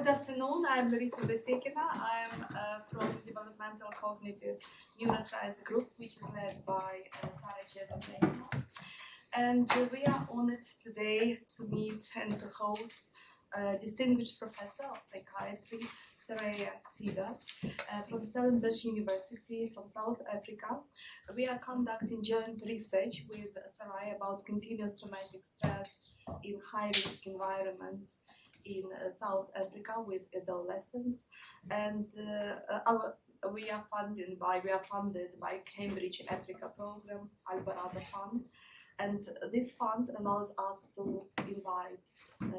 Good afternoon. I'm Larissa Zasekina. I'm from the Developmental Cognitive Neuroscience Group, which is led by Soraya. And we are honored today to meet and to host distinguished professor of psychiatry, Soraya Seedat, from Stellenbosch University from South Africa. We are conducting joint research with Soraya about continuous traumatic stress in high-risk environment in South Africa with adolescents, and we are funded by Cambridge Africa Program, Alvarado Fund, and this fund allows us to invite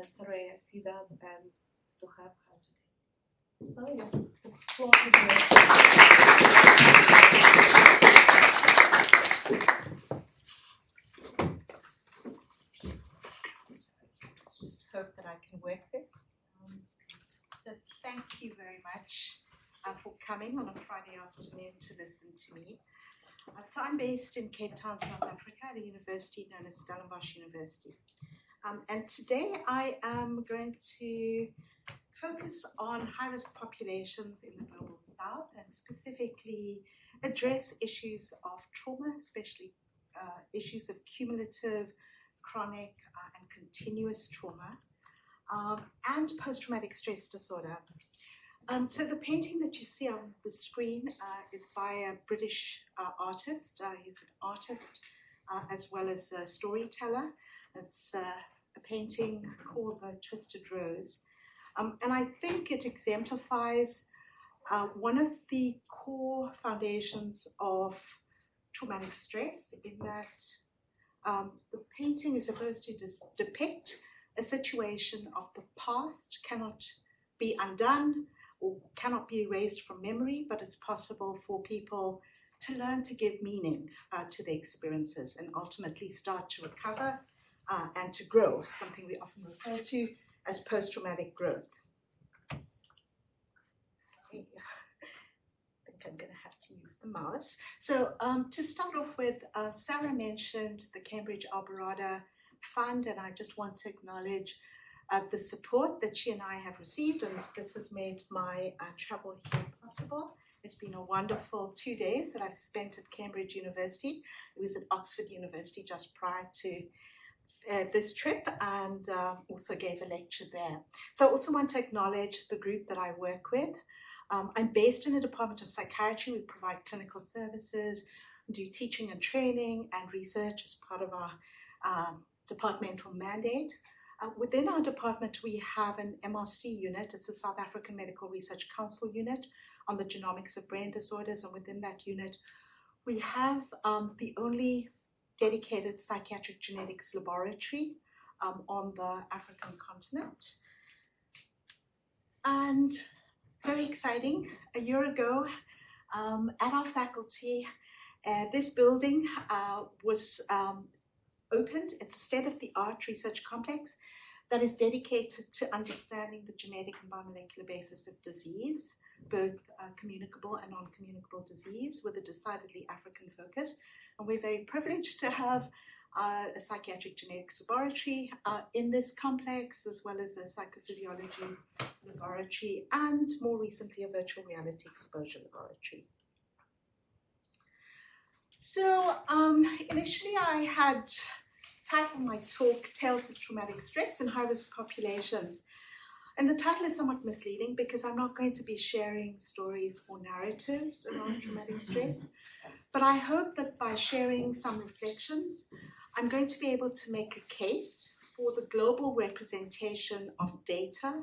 Soraya Seedat and to have her today. So yeah, the floor is Just hope that I can work this. So thank you very much for coming on a Friday afternoon to listen to me. So I'm based in Cape Town, South Africa, at a university known as Stellenbosch University. And today I am going to focus on high-risk populations in the Global South and specifically address issues of trauma, especially issues of cumulative, chronic, and continuous trauma, and post-traumatic stress disorder. So the painting that you see on the screen is by a British artist. He's an artist as well as a storyteller. It's a painting called The Twisted Rose. And I think it exemplifies one of the core foundations of traumatic stress, in that the painting is supposed to depict a situation of the past, cannot be undone or cannot be erased from memory, but it's possible for people to learn to give meaning to their experiences and ultimately start to recover and to grow, something we often refer to as post-traumatic growth. I think I'm going to have to use the mouse. So to start off with, Sarah mentioned the Cambridge Alvarado Fund, and I just want to acknowledge the support that she and I have received, and this has made my travel here possible. It's been a wonderful 2 days that I've spent at Cambridge University. I was at Oxford University just prior to this trip, and also gave a lecture there. So I also want to acknowledge the group that I work with. I'm based in a department of psychiatry. We provide clinical services, do teaching and training and research as part of our departmental mandate. Within our department, we have an MRC unit. It's the South African Medical Research Council unit on the genomics of brain disorders. And within that unit, we have the only dedicated psychiatric genetics laboratory on the African continent. And very exciting, a year ago at our faculty, this building was opened. It's a state-of-the-art research complex that is dedicated to understanding the genetic and biomolecular basis of disease, both communicable and non-communicable disease, with a decidedly African focus. And we're very privileged to have a psychiatric genetics laboratory in this complex, as well as a psychophysiology laboratory, and more recently a virtual reality exposure laboratory. So initially I had titled my talk Tales of Traumatic Stress in High-Risk Populations. And the title is somewhat misleading because I'm not going to be sharing stories or narratives around traumatic stress, but I hope that by sharing some reflections, I'm going to be able to make a case for the global representation of data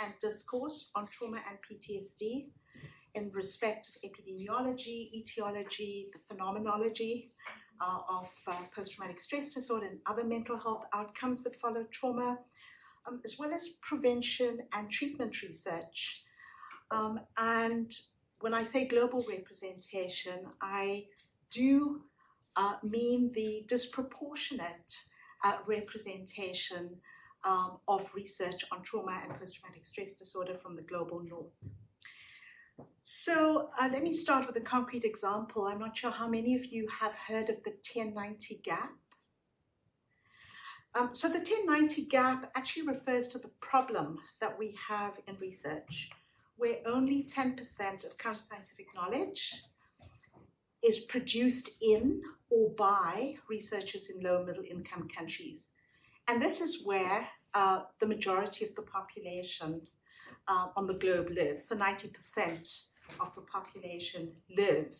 and discourse on trauma and PTSD in respect of epidemiology, etiology, the phenomenology of post-traumatic stress disorder and other mental health outcomes that follow trauma, as well as prevention and treatment research. And when I say global representation, I do mean the disproportionate representation of research on trauma and post-traumatic stress disorder from the global north. So let me start with a concrete example. I'm not sure how many of you have heard of the 1090 gap. So the 1090 gap actually refers to the problem that we have in research, where only 10% of current scientific knowledge is produced in or by researchers in low and middle income countries. And this is where the majority of the population on the globe lives. So 90% of the population live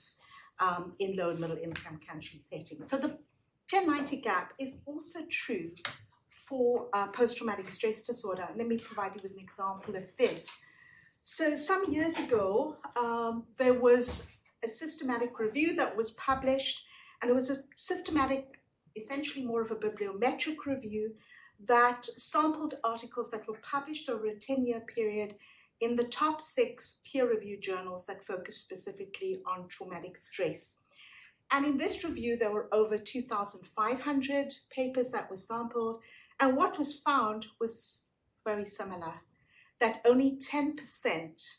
in low and middle income country settings. So the 1090 gap is also true for post-traumatic stress disorder. Let me provide you with an example of this. So some years ago, there was a systematic review that was published, and it was a systematic, essentially more of a bibliometric review that sampled articles that were published over a 10-year period in the top 6 peer-reviewed journals that focus specifically on traumatic stress. And in this review, there were over 2,500 papers that were sampled, and what was found was very similar, that only 10%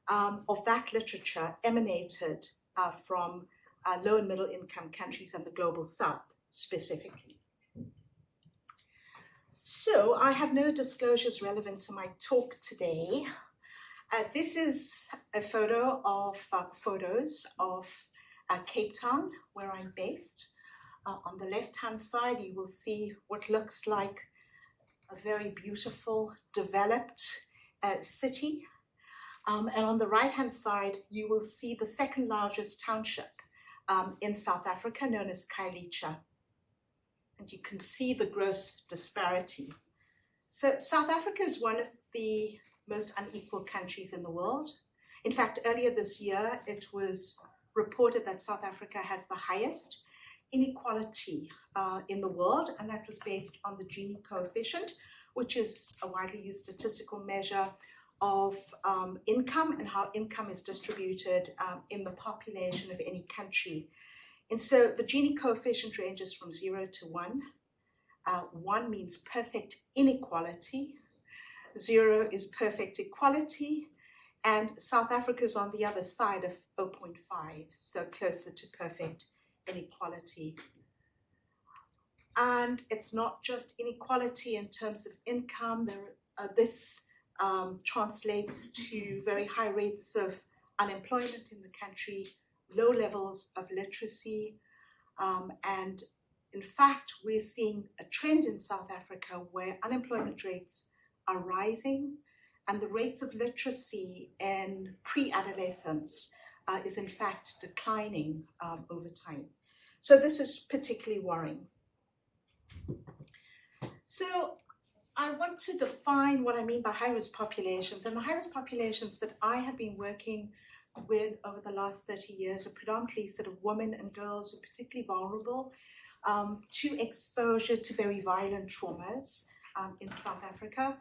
of that literature emanated from low and middle income countries and the global south specifically. So I have no disclosures relevant to my talk today. This is a photo of photos of Cape Town, where I'm based. On the left-hand side, you will see what looks like a very beautiful, developed city. And on the right-hand side, you will see the second largest township in South Africa, known as Khayelitsha. And you can see the gross disparity. So South Africa is one of the most unequal countries in the world. In fact, earlier this year, it was reported that South Africa has the highest inequality in the world, and that was based on the Gini coefficient, which is a widely used statistical measure of income and how income is distributed in the population of any country. And so the Gini coefficient ranges from 0 to 1. 1 means perfect inequality. 0 is perfect equality. And South Africa is on the other side of 0.5, so closer to perfect inequality. And it's not just inequality in terms of income. This translates to very high rates of unemployment in the country, low levels of literacy, and in fact, we're seeing a trend in South Africa where unemployment rates are rising, and the rates of literacy in pre-adolescence is in fact declining over time. So this is particularly worrying. So I want to define what I mean by high-risk populations, and the high-risk populations that I have been working with over the last 30 years are predominantly sort of women and girls who are particularly vulnerable to exposure to very violent traumas in South Africa,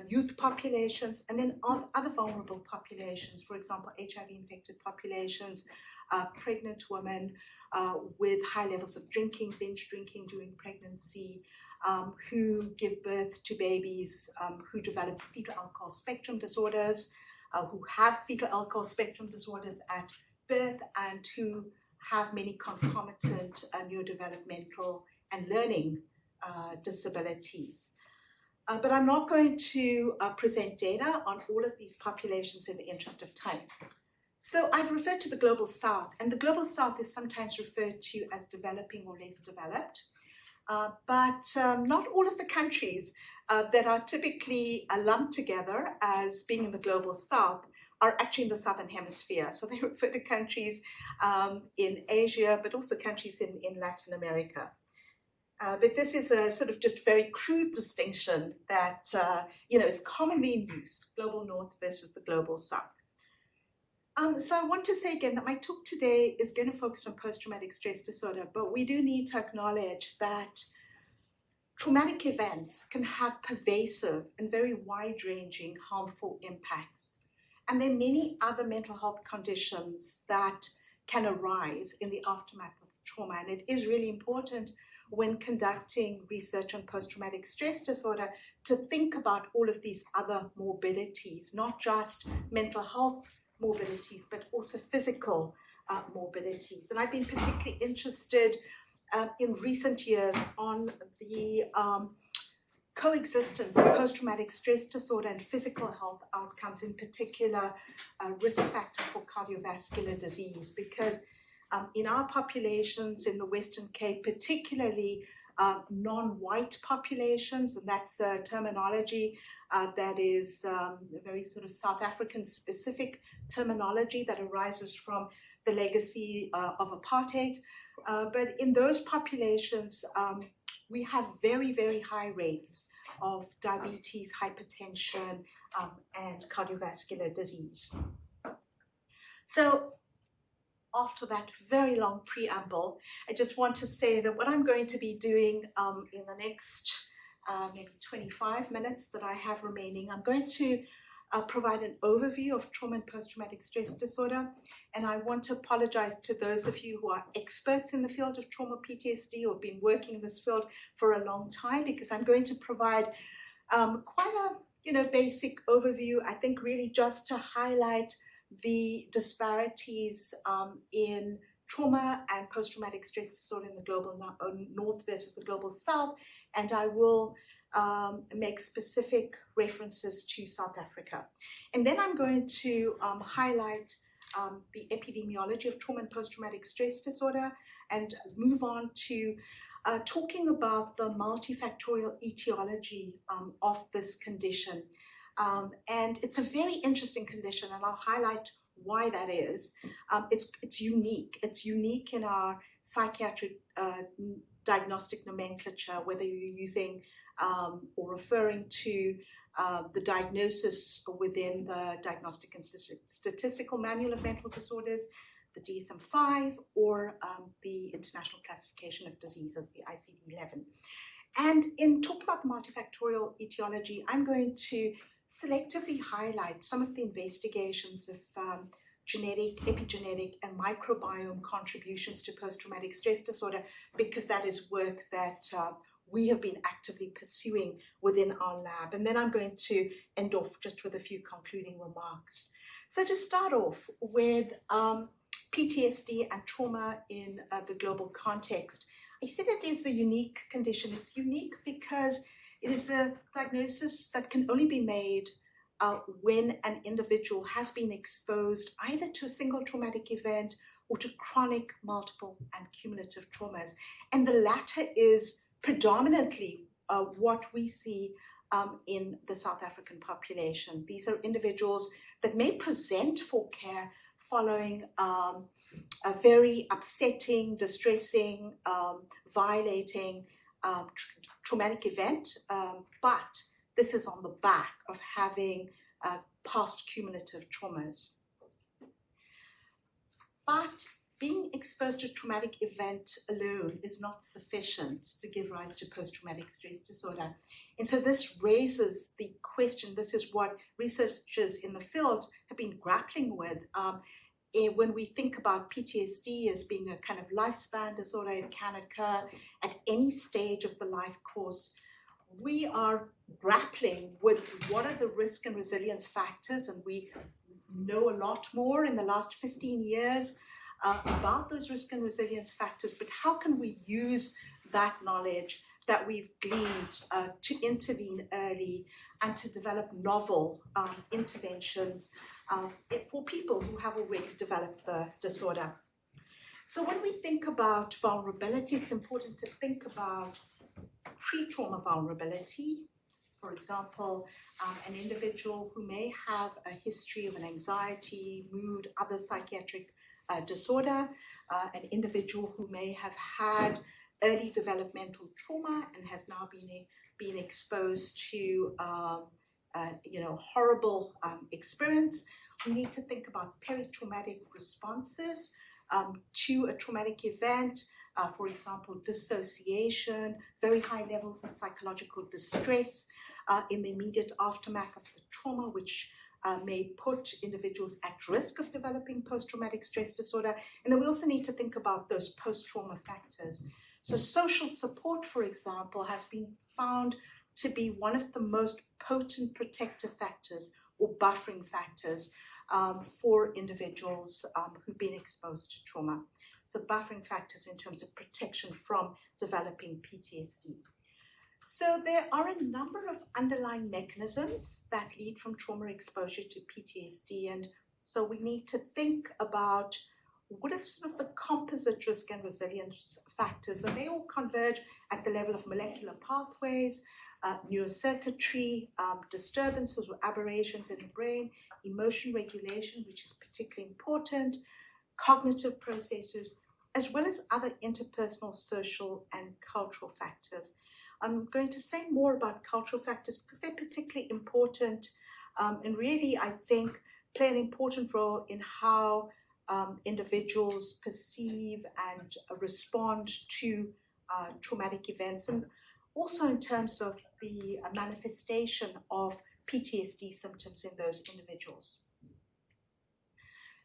youth populations, and then other vulnerable populations, for example, HIV-infected populations, pregnant women with high levels of drinking, binge drinking during pregnancy, who give birth to babies who develop fetal alcohol spectrum disorders, who have fetal alcohol spectrum disorders at birth, and who have many concomitant neurodevelopmental and learning disabilities. But I'm not going to present data on all of these populations in the interest of time. So I've referred to the Global South, and the Global South is sometimes referred to as developing or less developed. But not all of the countries that are typically lumped together as being in the Global South are actually in the Southern Hemisphere. So they refer to countries in Asia, but also countries in Latin America. But this is a sort of just very crude distinction that is commonly in use, Global North versus the Global South. So I want to say again that my talk today is going to focus on post-traumatic stress disorder, but we do need to acknowledge that traumatic events can have pervasive and very wide-ranging harmful impacts. And there are many other mental health conditions that can arise in the aftermath of trauma. And it is really important when conducting research on post-traumatic stress disorder to think about all of these other morbidities, not just mental health morbidities, but also physical morbidities. And I've been particularly interested in recent years on the coexistence of post-traumatic stress disorder and physical health outcomes, in particular risk factors for cardiovascular disease, because in our populations in the Western Cape, particularly non-white populations, and that's a terminology that is a very sort of South African specific terminology that arises from the legacy of apartheid. But in those populations, we have very, very high rates of diabetes, hypertension, and cardiovascular disease. So after that very long preamble, I just want to say that what I'm going to be doing in the next maybe 25 minutes that I have remaining, I'm going to provide an overview of trauma and post-traumatic stress disorder. And I want to apologize to those of you who are experts in the field of trauma PTSD or have been working in this field for a long time, because I'm going to provide quite a basic overview, I think really just to highlight the disparities in trauma and post-traumatic stress disorder in the global north versus the global south. And I will make specific references to South Africa. And then I'm going to highlight the epidemiology of trauma and post-traumatic stress disorder and move on to talking about the multifactorial etiology of this condition. And it's a very interesting condition, and I'll highlight why that is. It's unique. It's unique in our psychiatric diagnostic nomenclature, whether you're using or referring to the diagnosis within the Diagnostic and Statistical Manual of Mental Disorders, the DSM-5, or the International Classification of Diseases, the ICD-11. And in talking about the multifactorial etiology, I'm going to selectively highlight some of the investigations of genetic, epigenetic, and microbiome contributions to post-traumatic stress disorder, because that is work that we have been actively pursuing within our lab. And then I'm going to end off just with a few concluding remarks. So to start off with PTSD and trauma in the global context, I said it is a unique condition. It's unique because it is a diagnosis that can only be made when an individual has been exposed either to a single traumatic event or to chronic, multiple, and cumulative traumas. And the latter is predominantly what we see in the South African population. These are individuals that may present for care following a very upsetting, distressing, violating traumatic event, but this is on the back of having past cumulative traumas. But being exposed to a traumatic event alone is not sufficient to give rise to post-traumatic stress disorder. And so this raises the question, this is what researchers in the field have been grappling with. When we think about PTSD as being a kind of lifespan disorder, it can occur at any stage of the life course. We are grappling with what are the risk and resilience factors, and we know a lot more in the last 15 years about those risk and resilience factors, but how can we use that knowledge that we've gleaned to intervene early and to develop novel interventions for people who have already developed the disorder. So when we think about vulnerability, it's important to think about pre-trauma vulnerability. For example, an individual who may have a history of an anxiety, mood, other psychiatric disorder, an individual who may have had early developmental trauma and has now been exposed to horrible experience. We need to think about peri-traumatic responses to a traumatic event, for example, dissociation, very high levels of psychological distress in the immediate aftermath of the trauma, which may put individuals at risk of developing post-traumatic stress disorder. And then we also need to think about those post-trauma factors. So social support, for example, has been found to be one of the most potent protective factors or buffering factors for individuals who've been exposed to trauma. so buffering factors in terms of protection from developing PTSD. So there are a number of underlying mechanisms that lead from trauma exposure to PTSD, and so we need to think about what are sort of the composite risk and resilience factors, and they all converge at the level of molecular pathways, neurocircuitry, disturbances or aberrations in the brain, emotion regulation, which is particularly important, cognitive processes, as well as other interpersonal, social, and cultural factors. I'm going to say more about cultural factors because they're particularly important and really, I think, play an important role in how individuals perceive and respond to traumatic events, and also in terms of the manifestation of PTSD symptoms in those individuals.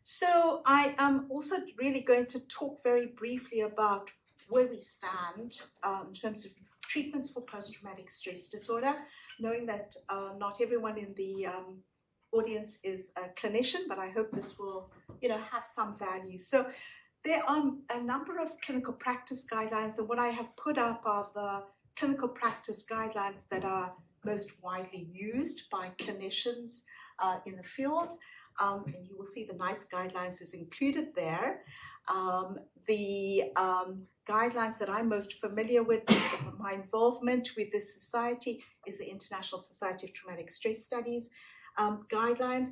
So I am also really going to talk very briefly about where we stand in terms of treatments for post-traumatic stress disorder, knowing that not everyone in the audience is a clinician, but I hope this will, have some value. So there are a number of clinical practice guidelines, and what I have put up are the clinical practice guidelines that are most widely used by clinicians in the field. And you will see the NICE guidelines is included there. The guidelines that I'm most familiar with, my involvement with this society, is the International Society of Traumatic Stress Studies guidelines.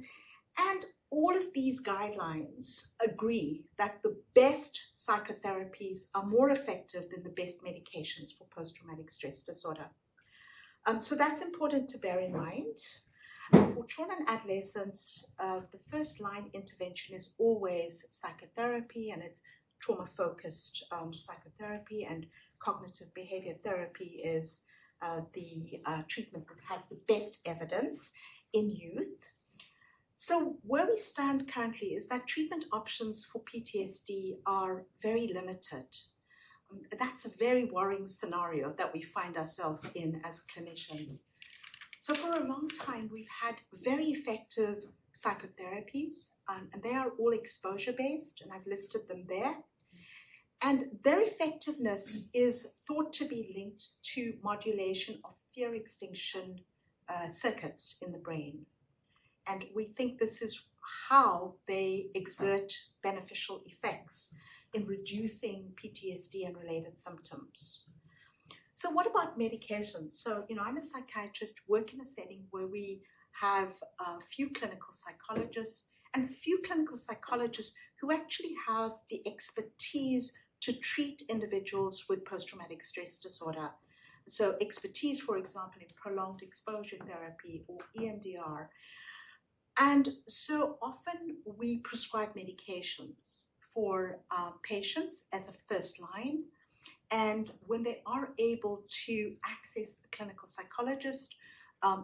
And all of these guidelines agree that the best psychotherapies are more effective than the best medications for post-traumatic stress disorder. So that's important to bear in mind. For children and adolescents, the first line intervention is always psychotherapy, and it's trauma-focused psychotherapy, and cognitive behavior therapy is the treatment that has the best evidence in youth. So where we stand currently is that treatment options for PTSD are very limited. That's a very worrying scenario that we find ourselves in as clinicians. So for a long time, we've had very effective psychotherapies, and they are all exposure-based, and I've listed them there. And their effectiveness is thought to be linked to modulation of fear extinction circuits in the brain. And we think this is how they exert beneficial effects in reducing PTSD and related symptoms. So what about medications? So, I'm a psychiatrist, work in a setting where we have a few clinical psychologists and few clinical psychologists who actually have the expertise to treat individuals with post-traumatic stress disorder. So expertise, for example, in prolonged exposure therapy or EMDR. And so often we prescribe medications for patients as a first line. And when they are able to access a clinical psychologist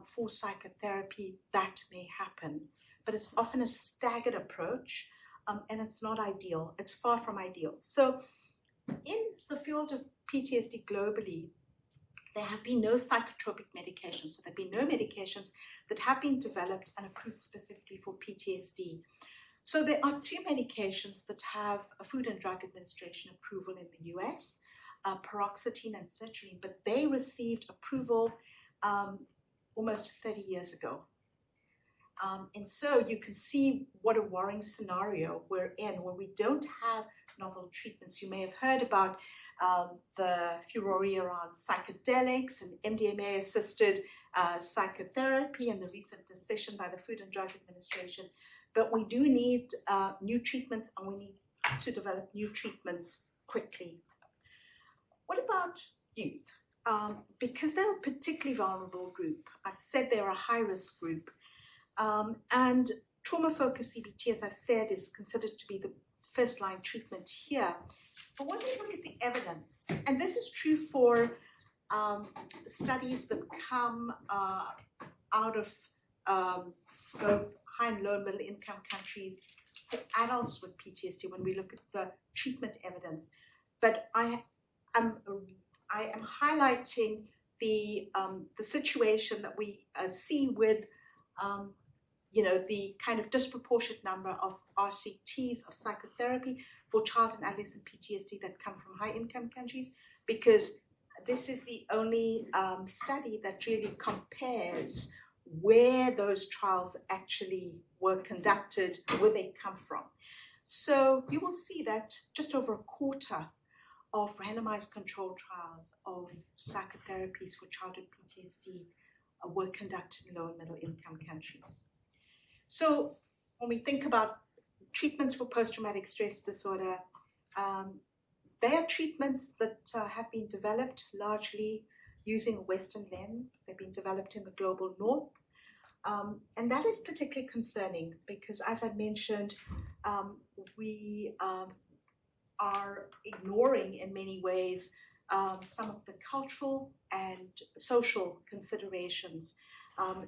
for psychotherapy, that may happen. But it's often a staggered approach, and it's not ideal. It's far from ideal. So in the field of PTSD globally, there have been no psychotropic medications. So there have been no medications that have been developed and approved specifically for PTSD. So there are two medications that have a Food and Drug Administration approval in the US, paroxetine and citrulline, but they received approval almost 30 years ago. And so you can see what a worrying scenario we're in, where we don't have novel treatments. You may have heard about the furor around psychedelics and MDMA-assisted psychotherapy and the recent decision by the Food and Drug Administration. But we do need new treatments, and we need to develop new treatments quickly. What about youth? Because they're a particularly vulnerable group. I've said they're a high-risk group. And trauma-focused CBT, as I've said, is considered to be the first-line treatment here. But when we look at the evidence, and this is true for studies that come out of both high and low middle-income countries for adults with PTSD, when we look at the treatment evidence. But I am highlighting the situation that we see with the kind of disproportionate number of RCTs of psychotherapy for child and adolescent PTSD that come from high-income countries, because this is the only study that really compares where those trials actually were conducted, where they come from. So you will see that just over a quarter of randomized controlled trials of psychotherapies for childhood PTSD were conducted in low and middle income countries. So when we think about treatments for post-traumatic stress disorder, they are treatments that have been developed largely using a Western lens. They've been developed in the global north. And that is particularly concerning because, as I mentioned, we are ignoring in many ways some of the cultural and social considerations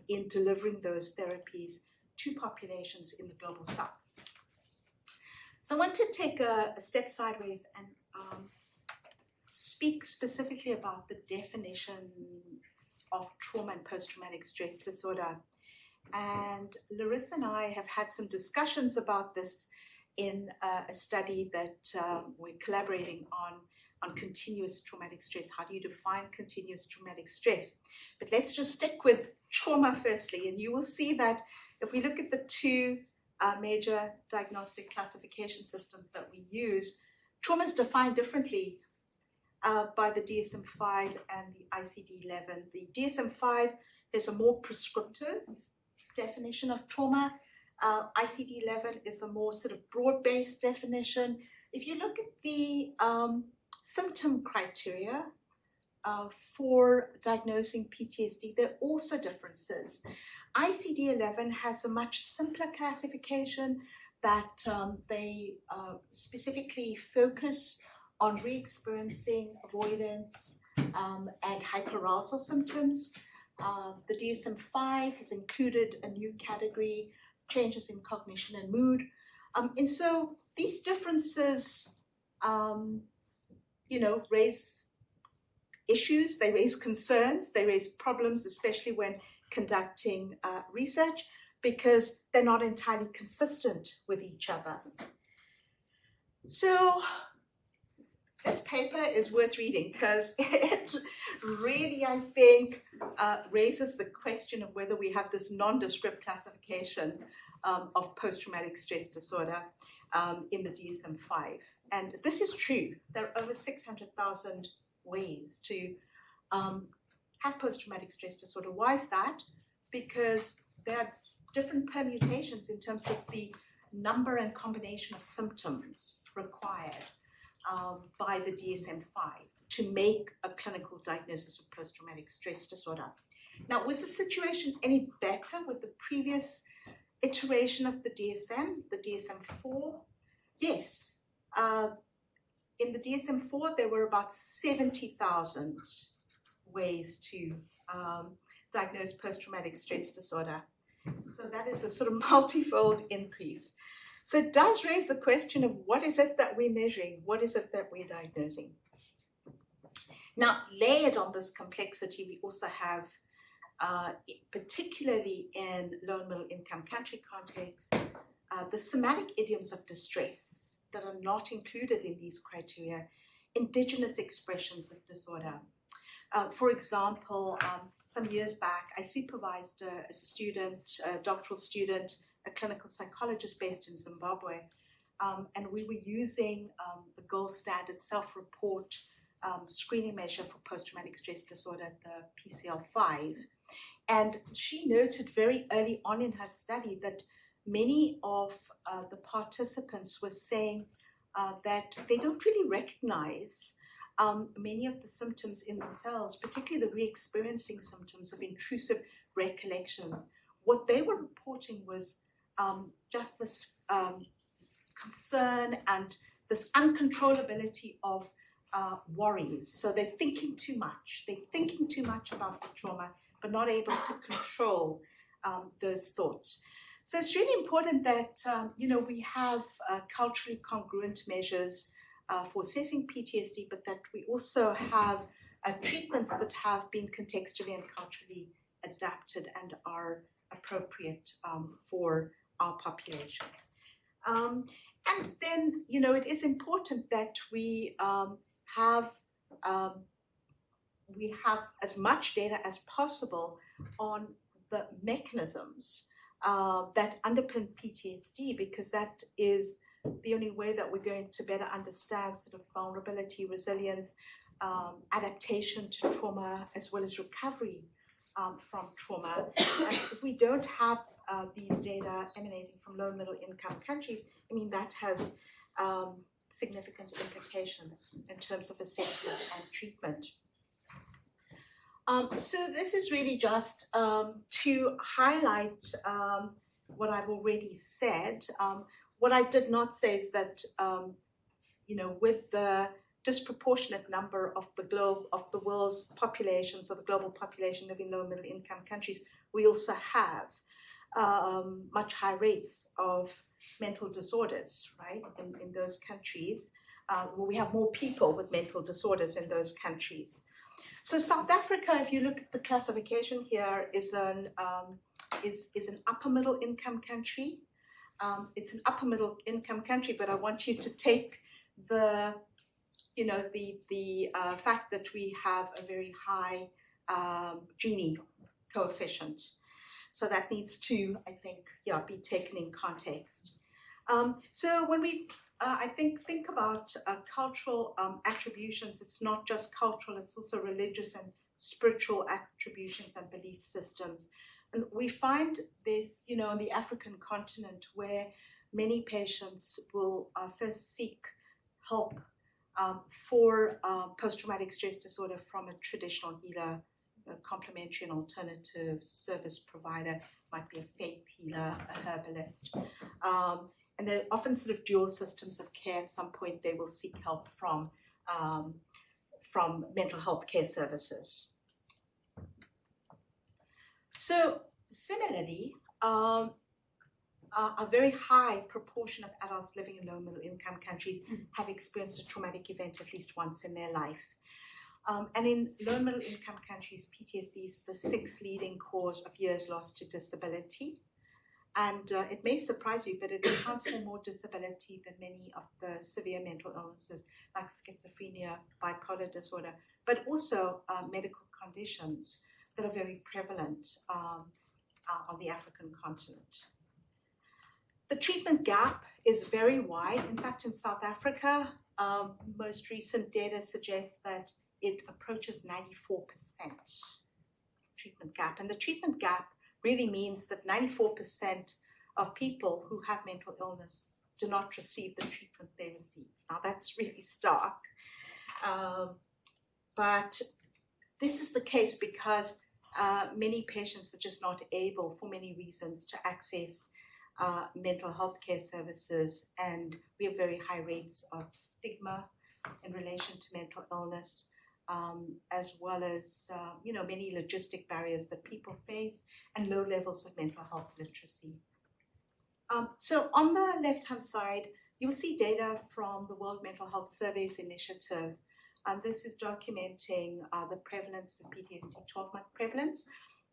in delivering those therapies to populations in the global south. So I want to take a step sideways and speak specifically about the definitions of trauma and post-traumatic stress disorder. And Larissa and I have had some discussions about this in a study that we're collaborating on continuous traumatic stress. How do you define continuous traumatic stress? But let's just stick with trauma firstly, and you will see that if we look at the two major diagnostic classification systems that we use, trauma is defined differently by the DSM-5 and the ICD-11. The DSM-5 is a more prescriptive definition of trauma. ICD-11 is a more sort of broad-based definition. If you look at the symptom criteria for diagnosing PTSD, there are also differences. ICD-11 has a much simpler classification that they specifically focus on re-experiencing, avoidance, and hyperarousal symptoms. The DSM-5 has included a new category, changes in cognition and mood. And so these differences, raise issues, they raise concerns, they raise problems, especially when conducting research, because they're not entirely consistent with each other. So this paper is worth reading because it really, I think, raises the question of whether we have this nondescript classification of post-traumatic stress disorder in the DSM-5. And this is true. There are over 600,000 ways to have post-traumatic stress disorder. Why is that? Because there are different permutations in terms of the number and combination of symptoms required by the DSM-5 to make a clinical diagnosis of post-traumatic stress disorder. Now, was the situation any better with the previous iteration of the DSM-4? Yes. In the DSM-4, there were about 70,000 ways to diagnose post-traumatic stress disorder. So that is a sort of multifold increase. So it does raise the question of what is it that we're measuring? What is it that we're diagnosing? Now, layered on this complexity, we also have, particularly in low and middle income country context, the somatic idioms of distress that are not included in these criteria, indigenous expressions of disorder. For example, some years back, I supervised a student, a doctoral student, a clinical psychologist based in Zimbabwe, and we were using the gold standard self-report screening measure for post-traumatic stress disorder, the PCL-5. And she noted very early on in her study that many of the participants were saying that they don't really recognize many of the symptoms in themselves, particularly the re-experiencing symptoms of intrusive recollections. What they were reporting was just this concern and this uncontrollability of worries. So they're thinking too much. They're thinking too much about the trauma, but not able to control those thoughts. So it's really important that we have culturally congruent measures for assessing PTSD, but that we also have treatments that have been contextually and culturally adapted and are appropriate for our populations. And then, you know, it is important that we have as much data as possible on the mechanisms that underpin PTSD, because that is the only way that we're going to better understand sort of vulnerability, resilience, adaptation to trauma, as well as recovery from trauma. And if we don't have these data emanating from low and middle income countries, I mean, that has significant implications in terms of assessment and treatment. So this is really just to highlight what I've already said. What I did not say is that, you know, with the disproportionate number of the world's populations, or the global population living in low and middle income countries, we also have much higher rates of mental disorders, right, in those countries. Well, we have more people with mental disorders in those countries. So South Africa, if you look at the classification here, is an upper middle income country. It's an upper middle income country, but I want you to take the fact that we have a very high Gini coefficient. So that needs to, I think, be taken in context. So when we, I think about cultural attributions, it's not just cultural, it's also religious and spiritual attributions and belief systems. And we find this, you know, on the African continent, where many patients will first seek help for post-traumatic stress disorder from a traditional healer, a complementary and alternative service provider, might be a faith healer, a herbalist. And there are often sort of dual systems of care. At some point, they will seek help from mental health care services. So similarly, a very high proportion of adults living in low and middle income countries have experienced a traumatic event at least once in their life. And in low and middle income countries, PTSD is the 6th leading cause of years lost to disability. And it may surprise you, but it accounts for more disability than many of the severe mental illnesses like schizophrenia, bipolar disorder, but also medical conditions that are very prevalent on the African continent. The treatment gap is very wide. In fact, in South Africa, most recent data suggests that it approaches 94% treatment gap. And the treatment gap really means that 94% of people who have mental illness do not receive the treatment they receive. Now, that's really stark. But this is the case because many patients are just not able, for many reasons, to access mental health care services, and we have very high rates of stigma in relation to mental illness, as well as many logistic barriers that people face and low levels of mental health literacy. So on the left-hand side, you'll see data from the World Mental Health Surveys Initiative. This is documenting the prevalence of PTSD, 12-month prevalence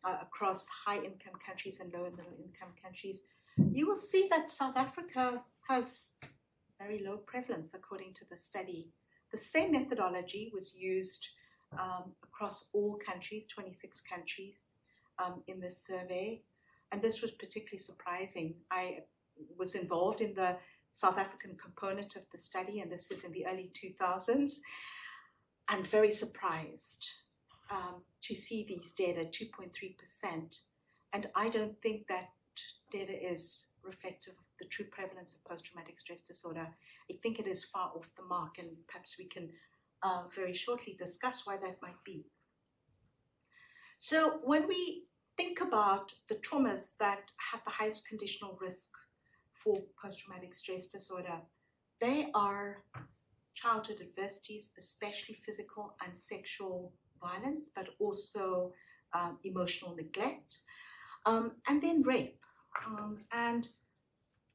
across high-income countries and low and middle-income countries. You will see that South Africa has very low prevalence according to the study. The same methodology was used across all countries, 26 countries in this survey. And this was particularly surprising. I was involved in the South African component of the study, and this is in the early 2000s, and very surprised to see these data, 2.3%. And I don't think that data is reflective of the true prevalence of post-traumatic stress disorder. I think it is far off the mark, and perhaps we can very shortly discuss why that might be. So when we think about the traumas that have the highest conditional risk for post-traumatic stress disorder, they are childhood adversities, especially physical and sexual violence, but also emotional neglect, and then rape. And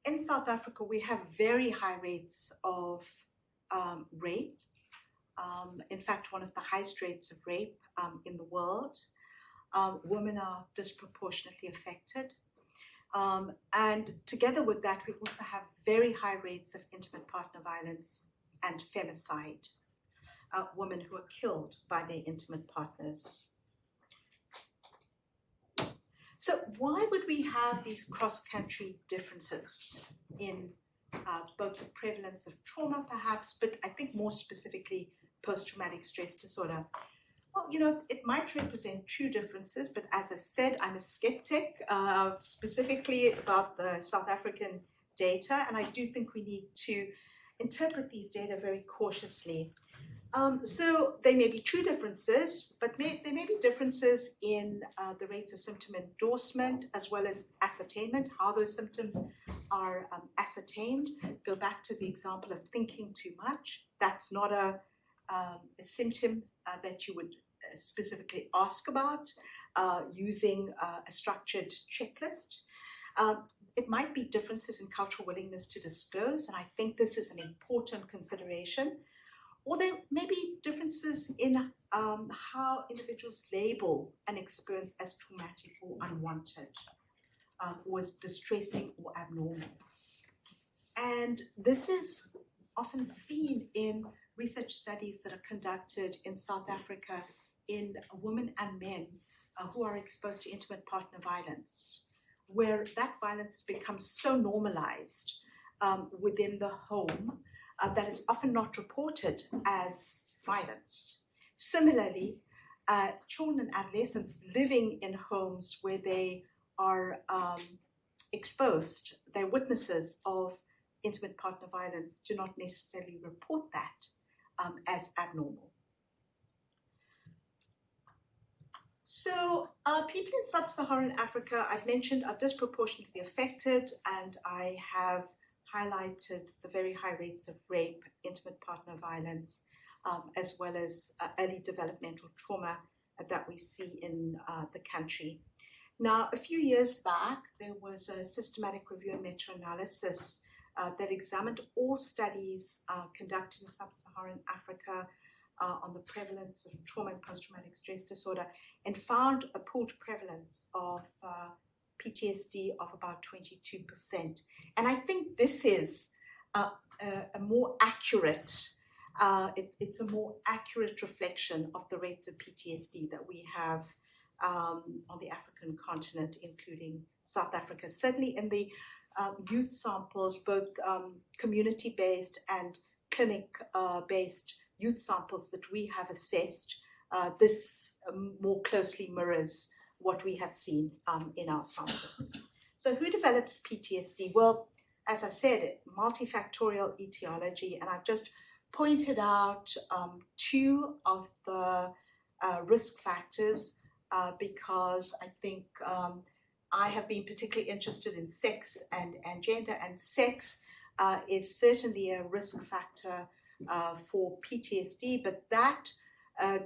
in South Africa, we have very high rates of rape. In fact, one of the highest rates of rape in the world. women are disproportionately affected. And together with that, we also have very high rates of intimate partner violence and femicide, women who are killed by their intimate partners. So why would we have these cross-country differences in both the prevalence of trauma, perhaps, but I think more specifically post-traumatic stress disorder? Well, you know, it might represent true differences, but as I said, I'm a skeptic, specifically about the South African data, and I do think we need to interpret these data very cautiously. So there may be true differences, but there may be differences in the rates of symptom endorsement as well as ascertainment, how those symptoms are ascertained. Go back to the example of thinking too much. That's not a symptom that you would specifically ask about using a structured checklist. It might be differences in cultural willingness to disclose, and I think this is an important consideration. Or there may be differences in how individuals label an experience as traumatic or unwanted, or as distressing or abnormal. And this is often seen in research studies that are conducted in South Africa in women and men who are exposed to intimate partner violence, where that violence has become so normalized within the home that is often not reported as violence. Similarly, children and adolescents living in homes where they are exposed, they're witnesses of intimate partner violence, do not necessarily report that as abnormal. So people in sub-Saharan Africa, I've mentioned, are disproportionately affected, and I have highlighted the very high rates of rape, intimate partner violence, as well as early developmental trauma that we see in the country. Now, a few years back, there was a systematic review and meta-analysis that examined all studies conducted in sub-Saharan Africa on the prevalence of trauma and post-traumatic stress disorder, and found a pooled prevalence of PTSD of about 22%. And I think this is a more accurate, it's a more accurate reflection of the rates of PTSD that we have on the African continent, including South Africa. Certainly in the youth samples, both community-based and clinic-based youth samples that we have assessed, this more closely mirrors what we have seen in our samples. So who develops PTSD? Well, as I said, multifactorial etiology, and I've just pointed out two of the risk factors because I think I have been particularly interested in sex and gender, and sex is certainly a risk factor for PTSD, but that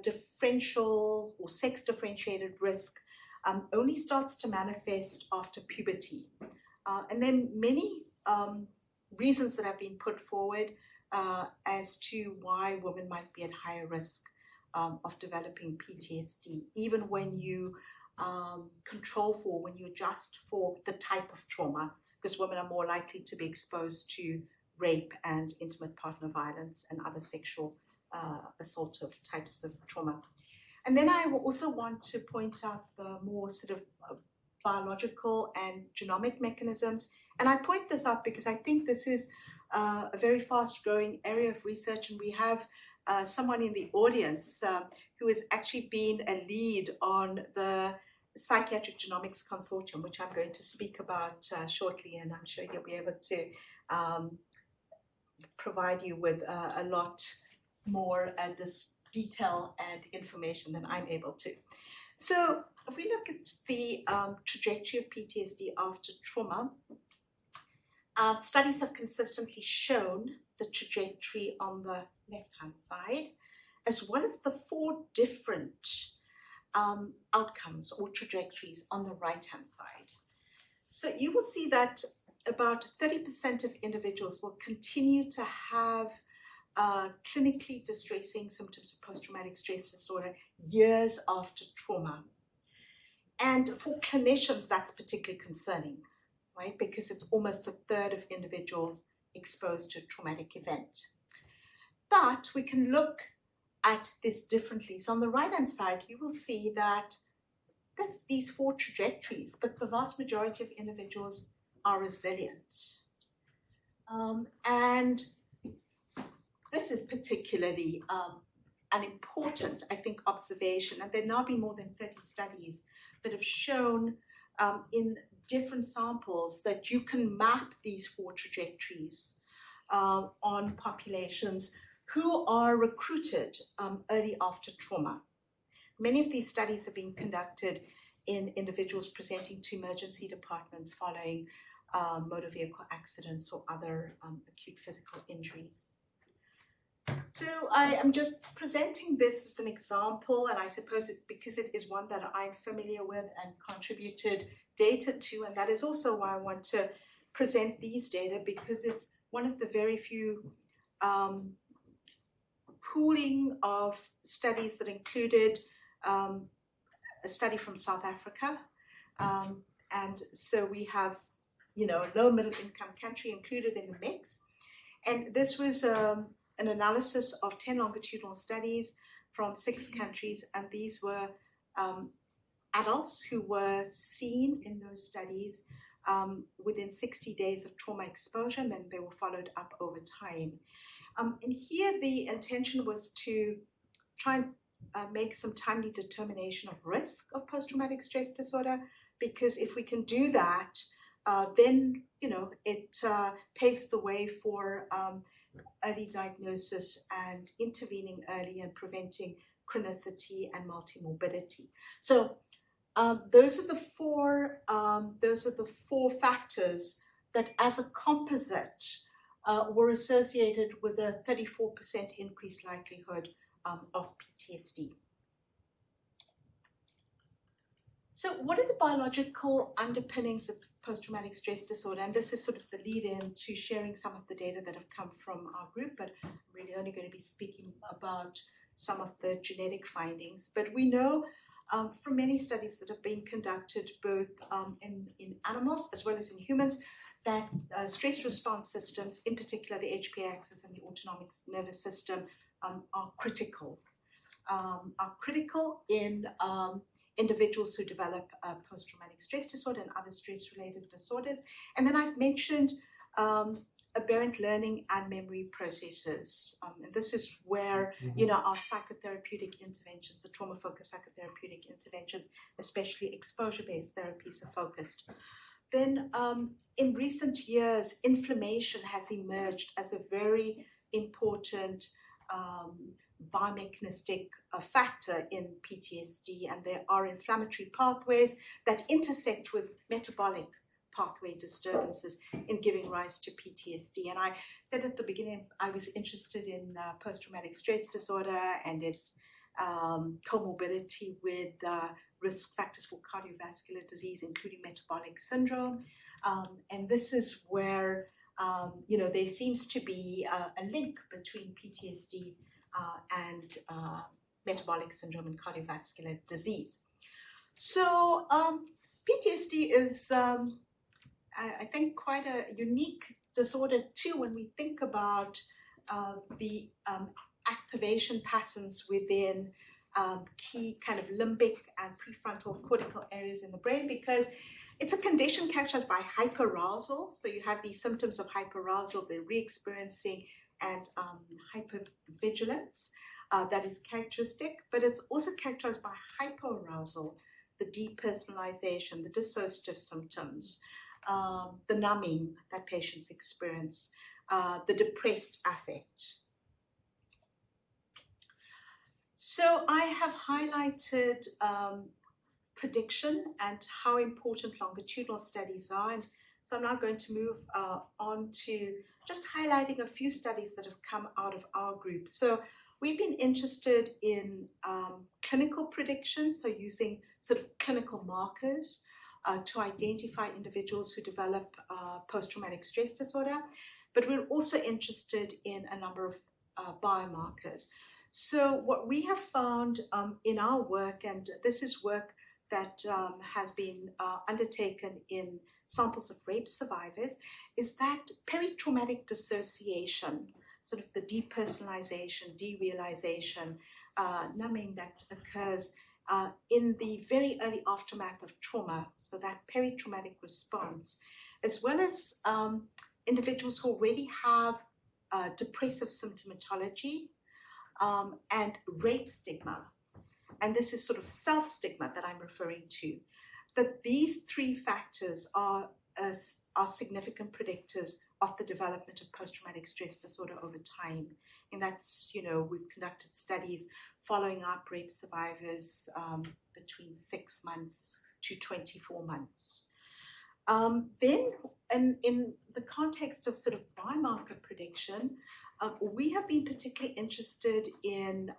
differential or sex differentiated risk only starts to manifest after puberty. And then many reasons that have been put forward as to why women might be at higher risk of developing PTSD, even when you control for, when you adjust for the type of trauma, because women are more likely to be exposed to rape and intimate partner violence and other sexual assaultive types of trauma. And then I also want to point out the more sort of biological and genomic mechanisms. And I point this out because I think this is a very fast growing area of research, and we have someone in the audience who has actually been a lead on the Psychiatric Genomics Consortium, which I'm going to speak about shortly, and I'm sure you'll be able to provide you with a lot more detail and information than I'm able to. So if we look at the trajectory of PTSD after trauma, studies have consistently shown the trajectory on the left-hand side, as well as the four different outcomes or trajectories on the right-hand side. So you will see that about 30% of individuals will continue to have clinically distressing symptoms of post-traumatic stress disorder years after trauma. And for clinicians, that's particularly concerning, right? Because it's almost a third of individuals exposed to a traumatic event. But we can look at this differently. So on the right-hand side, you will see that there's these four trajectories, but the vast majority of individuals are resilient. And this is particularly an important, I think, observation. And there have now been more than 30 studies that have shown in different samples that you can map these four trajectories on populations who are recruited early after trauma. Many of these studies have been conducted in individuals presenting to emergency departments following motor vehicle accidents or other acute physical injuries. So I am just presenting this as an example, and I suppose because it is one that I'm familiar with and contributed data to, and that is also why I want to present these data, because it's one of the very few pooling of studies that included a study from South Africa, and so we have, you know, a low middle income country included in the mix. And this was an analysis of 10 longitudinal studies from 6 countries, and these were adults who were seen in those studies within 60 days of trauma exposure, and then they were followed up over time. And here the intention was to try and make some timely determination of risk of post-traumatic stress disorder, because if we can do that, then, you know, it paves the way for early diagnosis and intervening early and preventing chronicity and multimorbidity. So those are the four factors that, as a composite, were associated with a 34% increased likelihood of PTSD. So what are the biological underpinnings of post-traumatic stress disorder? And this is sort of the lead-in to sharing some of the data that have come from our group, but I'm really only going to be speaking about some of the genetic findings. But we know from many studies that have been conducted both in animals as well as in humans, that stress response systems, in particular the HPA axis and the autonomic nervous system, are critical in individuals who develop post-traumatic stress disorder and other stress-related disorders. And then I've mentioned aberrant learning and memory processes. And this is where, you know, our psychotherapeutic interventions, the trauma-focused psychotherapeutic interventions, especially exposure-based therapies, are focused. Then in recent years, inflammation has emerged as a very important biomechanistic factor in PTSD, and there are inflammatory pathways that intersect with metabolic pathway disturbances in giving rise to PTSD. And I said at the beginning I was interested in post-traumatic stress disorder and its comorbidity with risk factors for cardiovascular disease, including metabolic syndrome. And this is where, you know, there seems to be a link between PTSD and metabolic syndrome and cardiovascular disease. So PTSD is, I think, quite a unique disorder too when we think about the activation patterns within key kind of limbic and prefrontal cortical areas in the brain, because it's a condition characterized by hyperarousal. So you have these symptoms of hyperarousal, the re-experiencing and hypervigilance that is characteristic, but it's also characterized by hypoarousal, the depersonalization, the dissociative symptoms, the numbing that patients experience, the depressed affect. So I have highlighted prediction and how important longitudinal studies are. And so I'm now going to move on to just highlighting a few studies that have come out of our group. So we've been interested in clinical prediction, so using sort of clinical markers to identify individuals who develop post-traumatic stress disorder. But we're also interested in a number of biomarkers. So what we have found in our work, and this is work that has been undertaken in samples of rape survivors is that peri-traumatic dissociation, sort of the depersonalization, derealization, numbing that occurs in the very early aftermath of trauma, so that peri-traumatic response, as well as individuals who already have depressive symptomatology and rape stigma. And this is sort of self-stigma that I'm referring to, that these three factors are significant predictors of the development of post-traumatic stress disorder over time. And that's, we've conducted studies following up rape survivors between 6 months to 24 months. Then, in the context of sort of biomarker prediction, we have been particularly interested in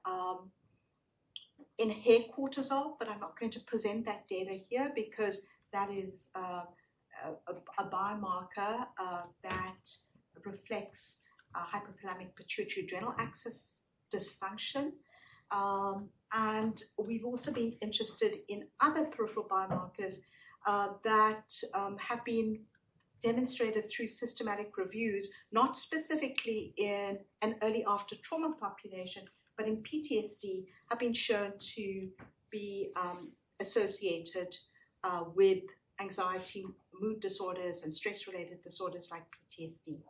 hair cortisol, but I'm not going to present that data here because that is a biomarker that reflects hypothalamic pituitary adrenal axis dysfunction. And we've also been interested in other peripheral biomarkers that have been demonstrated through systematic reviews, not specifically in an early after trauma population, but in PTSD, have been shown to be associated with anxiety, mood disorders, and stress-related disorders like PTSD.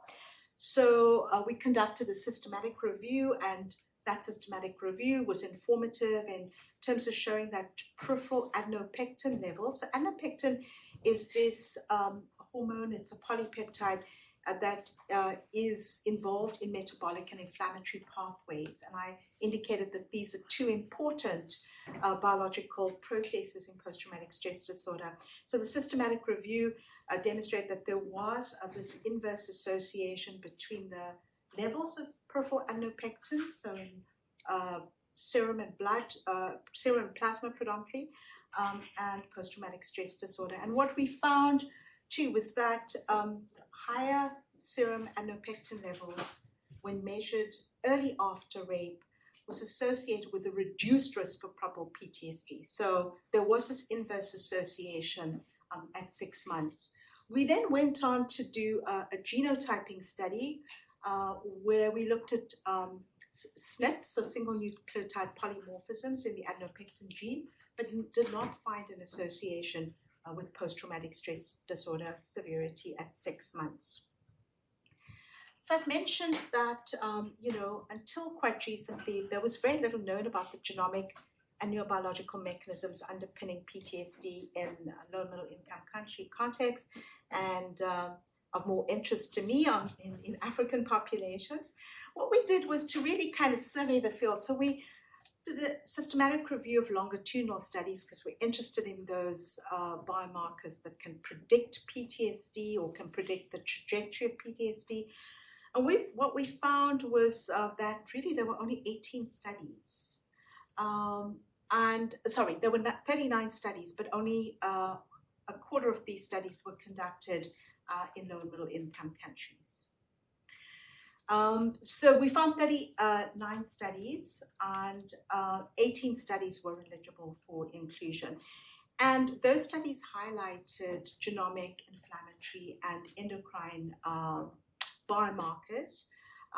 So we conducted a systematic review, and that systematic review was informative in terms of showing that peripheral adenopectin levels. So adenopectin is this hormone, it's a polypeptide that is involved in metabolic and inflammatory pathways. And I indicated that these are two important biological processes in post-traumatic stress disorder. So the systematic review demonstrated that there was this inverse association between the levels of peripheral adenopectin, so in serum and blood, serum and plasma predominantly, and post-traumatic stress disorder. And what we found too was that higher serum adenopectin levels when measured early after rape was associated with a reduced risk of probable PTSD. So there was this inverse association at 6 months. We then went on to do a genotyping study where we looked at SNPs, so single nucleotide polymorphisms in the adenopectin gene, but did not find an association with post-traumatic stress disorder severity at 6 months. So I've mentioned that, until quite recently, there was very little known about the genomic and neurobiological mechanisms underpinning PTSD in low and middle income country context, and of more interest to me in African populations. What we did was to really kind of survey the field. So we did a systematic review of longitudinal studies because we're interested in those biomarkers that can predict PTSD or can predict the trajectory of PTSD. And what we found was that really there were only 18 studies. There were 39 studies, but only a quarter of these studies were conducted in low and middle income countries. So we found 39 studies, and 18 studies were eligible for inclusion. And those studies highlighted genomic, inflammatory, and endocrine biomarkers.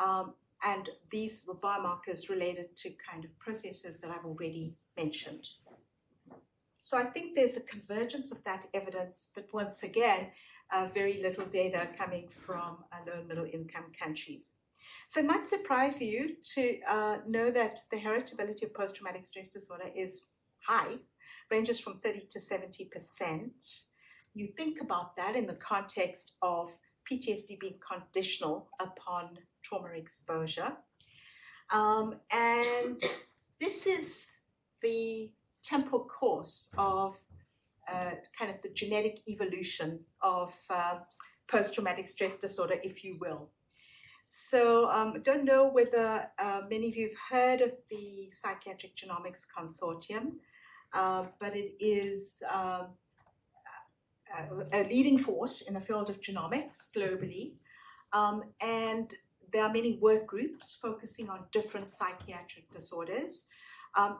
And these were biomarkers related to kind of processes that I've already mentioned. So I think there's a convergence of that evidence, but once again, very little data coming from low and middle income countries. So it might surprise you to know that the heritability of post-traumatic stress disorder is high, ranges from 30 to 70%. You think about that in the context of PTSD being conditional upon trauma exposure. And this is the temporal course of kind of the genetic evolution of post-traumatic stress disorder, if you will. So I don't know whether many of you have heard of the Psychiatric Genomics Consortium, but it is a leading force in the field of genomics globally. And there are many work groups focusing on different psychiatric disorders.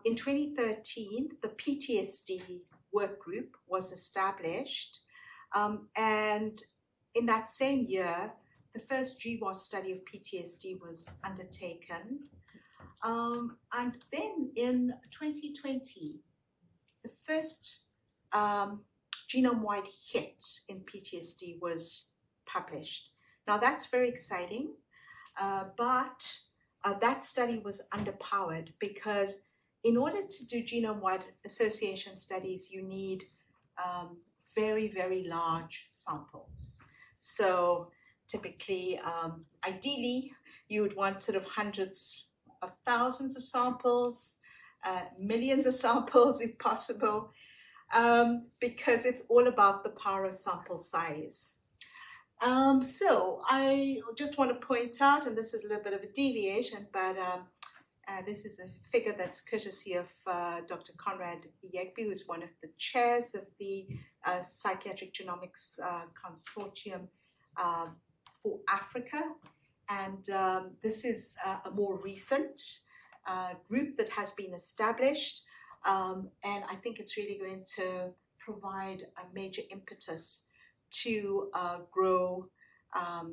In 2013, the PTSD work group was established. And in that same year, the first GWAS study of PTSD was undertaken. And then in 2020, the first genome-wide hit in PTSD was published. Now that's very exciting, but that study was underpowered because in order to do genome-wide association studies, you need very, very large samples. So typically, ideally, you would want sort of hundreds of thousands of samples, millions of samples if possible, because it's all about the power of sample size. So I just want to point out, and this is a little bit of a deviation, but this is a figure that's courtesy of Dr. Conrad Yegbe, who's one of the chairs of the Psychiatric Genomics Consortium for Africa. And this is a more recent group that has been established. And I think it's really going to provide a major impetus to grow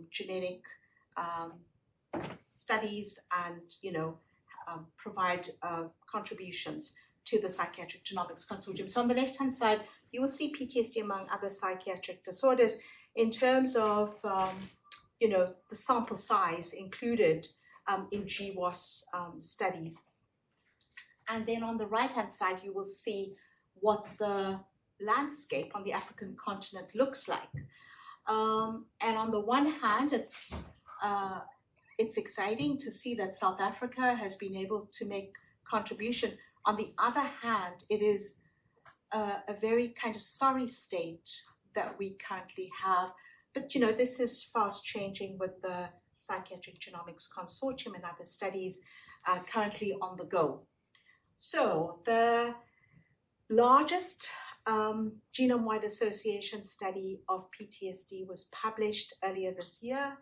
genetic studies and, provide contributions to the Psychiatric Genomics Consortium. So on the left-hand side, you will see PTSD among other psychiatric disorders in terms of, the sample size included in GWAS studies. And then on the right-hand side, you will see what the landscape on the African continent looks like. And on the one hand, it's exciting to see that South Africa has been able to make contribution. On the other hand, it is a very kind of sorry state that we currently have. But, this is fast changing with the Psychiatric Genomics Consortium and other studies currently on the go. So the largest genome-wide association study of PTSD was published earlier this year.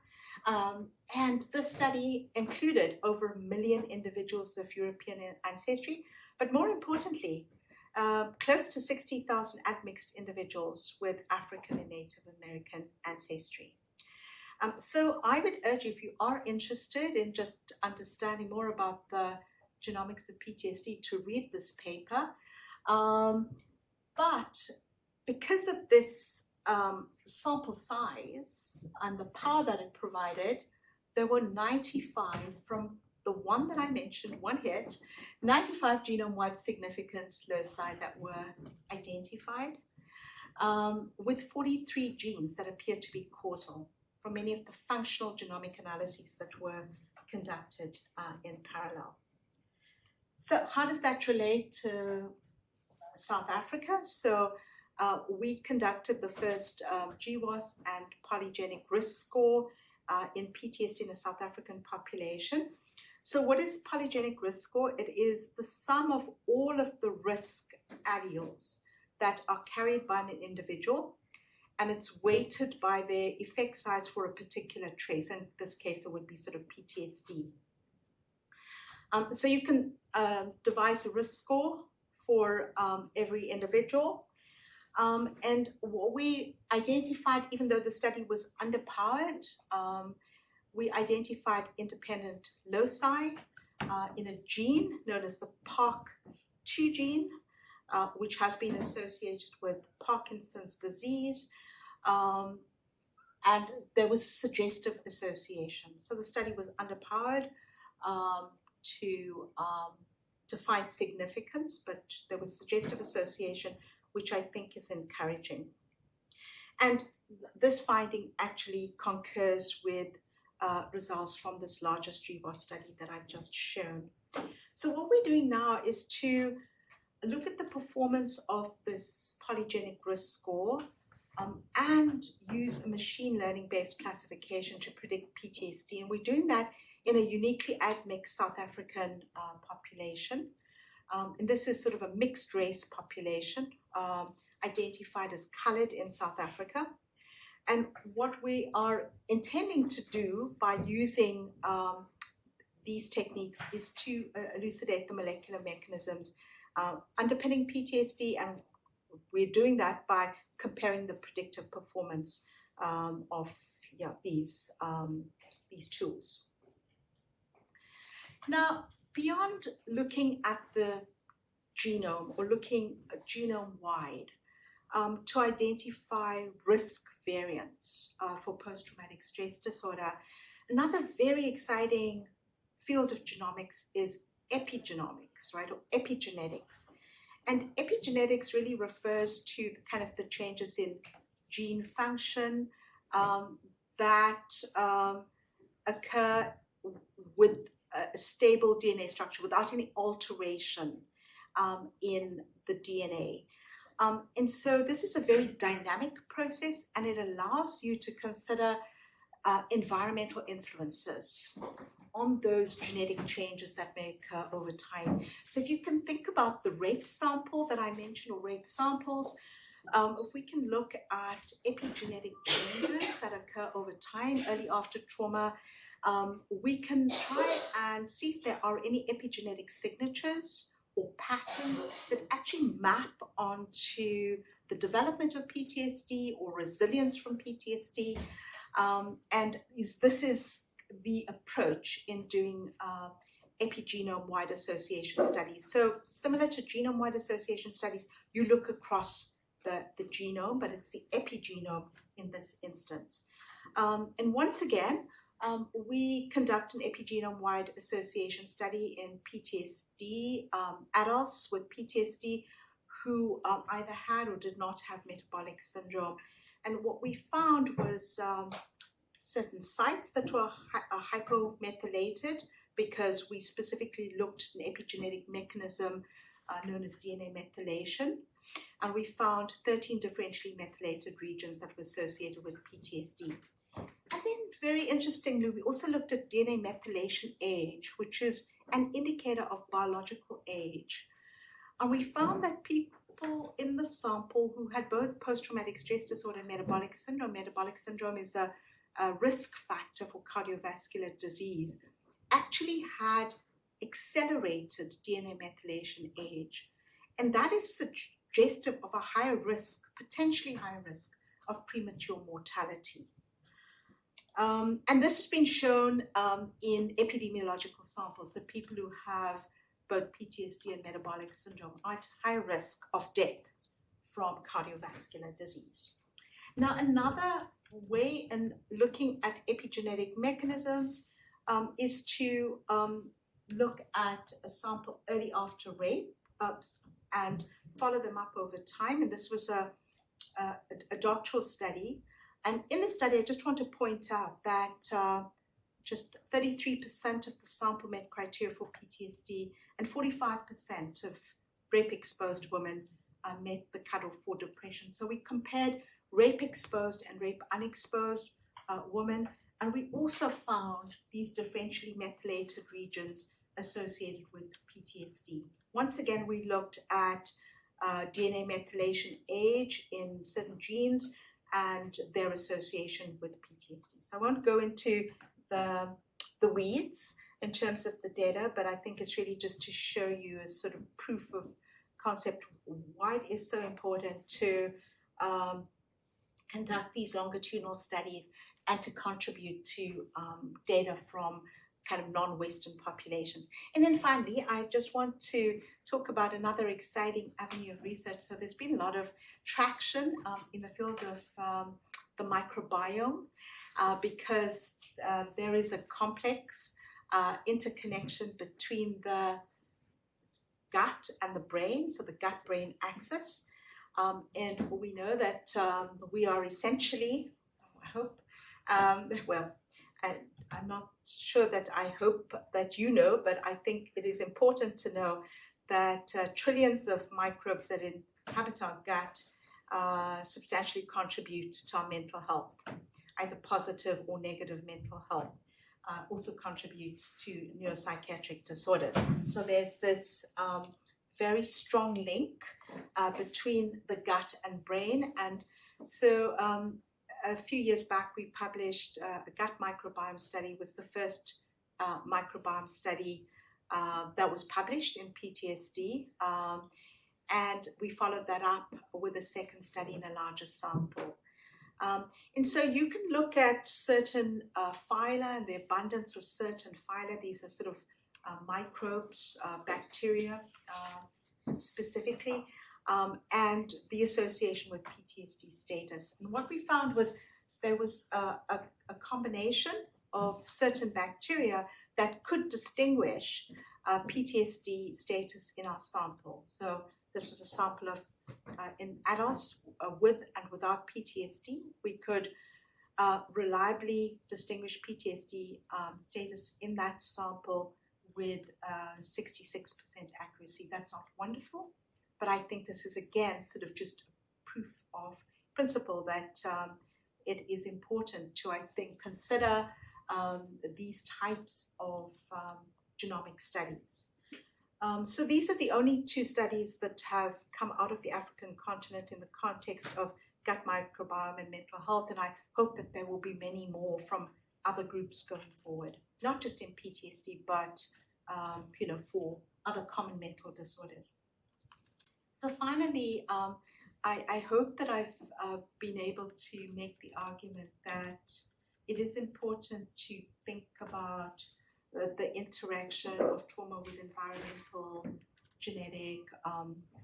And this study included over 1 million individuals of European ancestry, but more importantly, close to 60,000 admixed individuals with African and Native American ancestry. So I would urge you, if you are interested in just understanding more about the genomics of PTSD, to read this paper. But because of this sample size and the power that it provided, there were 95 from the one that I mentioned, one hit, 95 genome-wide significant loci that were identified, with 43 genes that appear to be causal from many of the functional genomic analyses that were conducted in parallel. So how does that relate to South Africa? So we conducted the first GWAS and polygenic risk score in PTSD in a South African population. So what is polygenic risk score? It is the sum of all of the risk alleles that are carried by an individual, and it's weighted by their effect size for a particular trait. So in this case, it would be sort of PTSD. So you can devise a risk score for every individual. And what we identified, even though the study was underpowered, we identified independent loci in a gene known as the PARC2 gene, which has been associated with Parkinson's disease. And there was a suggestive association. So the study was underpowered to find significance, but there was suggestive association, which I think is encouraging. And this finding actually concurs with results from this largest GWAS study that I've just shown. So what we're doing now is to look at the performance of this polygenic risk score and use a machine learning-based classification to predict PTSD. And we're doing that in a uniquely admixed South African population. And this is sort of a mixed race population identified as colored in South Africa. And what we are intending to do by using these techniques is to elucidate the molecular mechanisms underpinning PTSD and we're doing that by comparing the predictive performance of these tools. Now, beyond looking at the genome or looking genome-wide to identify risk variants for post-traumatic stress disorder, another very exciting field of genomics is epigenomics, right, or epigenetics. And epigenetics really refers to the changes in gene function that occur with a stable DNA structure without any alteration in the DNA. And so this is a very dynamic process, and it allows you to consider environmental influences on those genetic changes that may occur over time. So if you can think about the rape sample that I mentioned, or rape samples, if we can look at epigenetic changes that occur over time, early after trauma, we can try and see if there are any epigenetic signatures or patterns that actually map onto the development of PTSD or resilience from PTSD. And this is the approach in doing epigenome-wide association studies. So similar to genome-wide association studies, you look across the genome, but it's the epigenome in this instance. And once again, we conduct an epigenome-wide association study in PTSD, adults with PTSD who either had or did not have metabolic syndrome. And what we found was certain sites that were hypomethylated, because we specifically looked at an epigenetic mechanism known as DNA methylation. And we found 13 differentially methylated regions that were associated with PTSD. And then, very interestingly, we also looked at DNA methylation age, which is an indicator of biological age. And we found that people in the sample who had both post-traumatic stress disorder and metabolic syndrome is a risk factor for cardiovascular disease, actually had accelerated DNA methylation age. And that is suggestive of a higher risk, potentially higher risk, of premature mortality. And this has been shown in epidemiological samples, that people who have both PTSD and metabolic syndrome are at higher risk of death from cardiovascular disease. Now, another way in looking at epigenetic mechanisms is to look at a sample early after rape and follow them up over time. And this was a doctoral study. And in this study, I just want to point out that just 33% of the sample met criteria for PTSD, and 45% of rape-exposed women met the cutoff for depression. So we compared rape-exposed and rape-unexposed women, and we also found these differentially methylated regions associated with PTSD. Once again, we looked at DNA methylation age in certain genes and their association with PTSD. So I won't go into the weeds in terms of the data, but I think it's really just to show you as sort of proof of concept why it is so important to conduct these longitudinal studies and to contribute to data from kind of non-Western populations. And then finally, I just want to talk about another exciting avenue of research. So there's been a lot of traction in the field of the microbiome because there is a complex interconnection between the gut and the brain, so the gut-brain axis. And we know that we are essentially, I hope, well, I'm not sure that I hope that you know, but I think it is important to know that trillions of microbes that inhabit our gut substantially contribute to our mental health, either positive or negative mental health, also contributes to neuropsychiatric disorders. So there's this very strong link between the gut and brain. And so a few years back, we published a gut microbiome study. It was the first microbiome study that was published in PTSD. and we followed that up with a second study in a larger sample. And so you can look at certain phyla and the abundance of certain phyla. These are sort of microbes, bacteria specifically, and the association with PTSD status. And what we found was there was a combination of certain bacteria that could distinguish PTSD status in our sample. So this was a sample of in adults with and without PTSD. We could reliably distinguish PTSD status in that sample with 66% accuracy. That's not wonderful, but I think this is again sort of just proof of principle that it is important to, I think, consider these types of genomic studies. So these are the only two studies that have come out of the African continent in the context of gut microbiome and mental health, and I hope that there will be many more from other groups going forward, not just in PTSD, but for other common mental disorders. So finally, I hope that I've been able to make the argument that it is important to think about the interaction of trauma with environmental, genetic,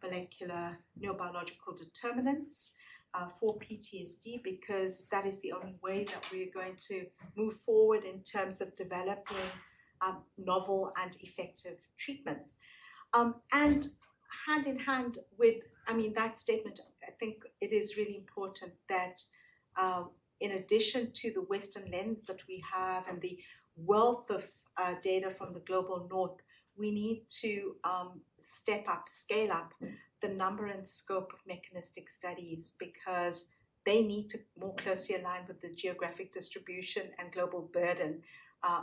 molecular, neurobiological determinants for PTSD, because that is the only way that we're going to move forward in terms of developing novel and effective treatments. And hand in hand with, that statement, I think it is really important that in addition to the Western lens that we have and the wealth of data from the global north, we need to scale up the number and scope of mechanistic studies, because they need to more closely align with the geographic distribution and global burden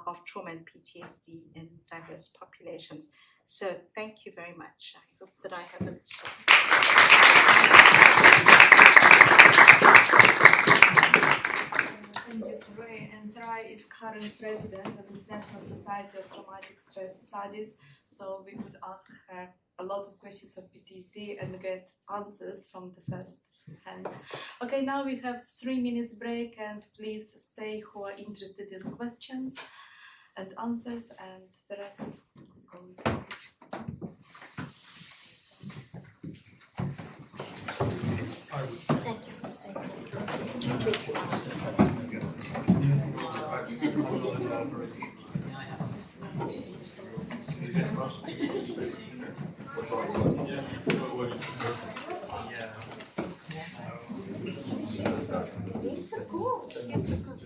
of trauma and PTSD in diverse populations. So thank you very much. I hope that I haven't... Thank you, Soraya. And Soraya is current president of International Society of Traumatic Stress Studies, so we could ask her a lot of questions of PTSD and get answers from the first hands. Okay, now we have 3 minutes break, and please stay who are interested in questions and answers, and the rest go. Yes, of course. Yes, of course.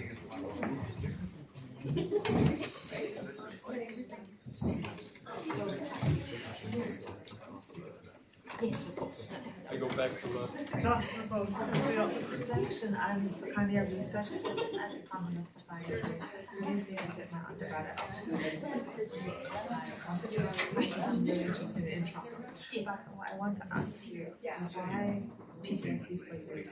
Yes, of course. I go back to I'm currently a research assistant at the Department of Supply Chain. I'm using it at my undergraduate I'm really interested in trauma. But I want to ask you, why PTSD for you?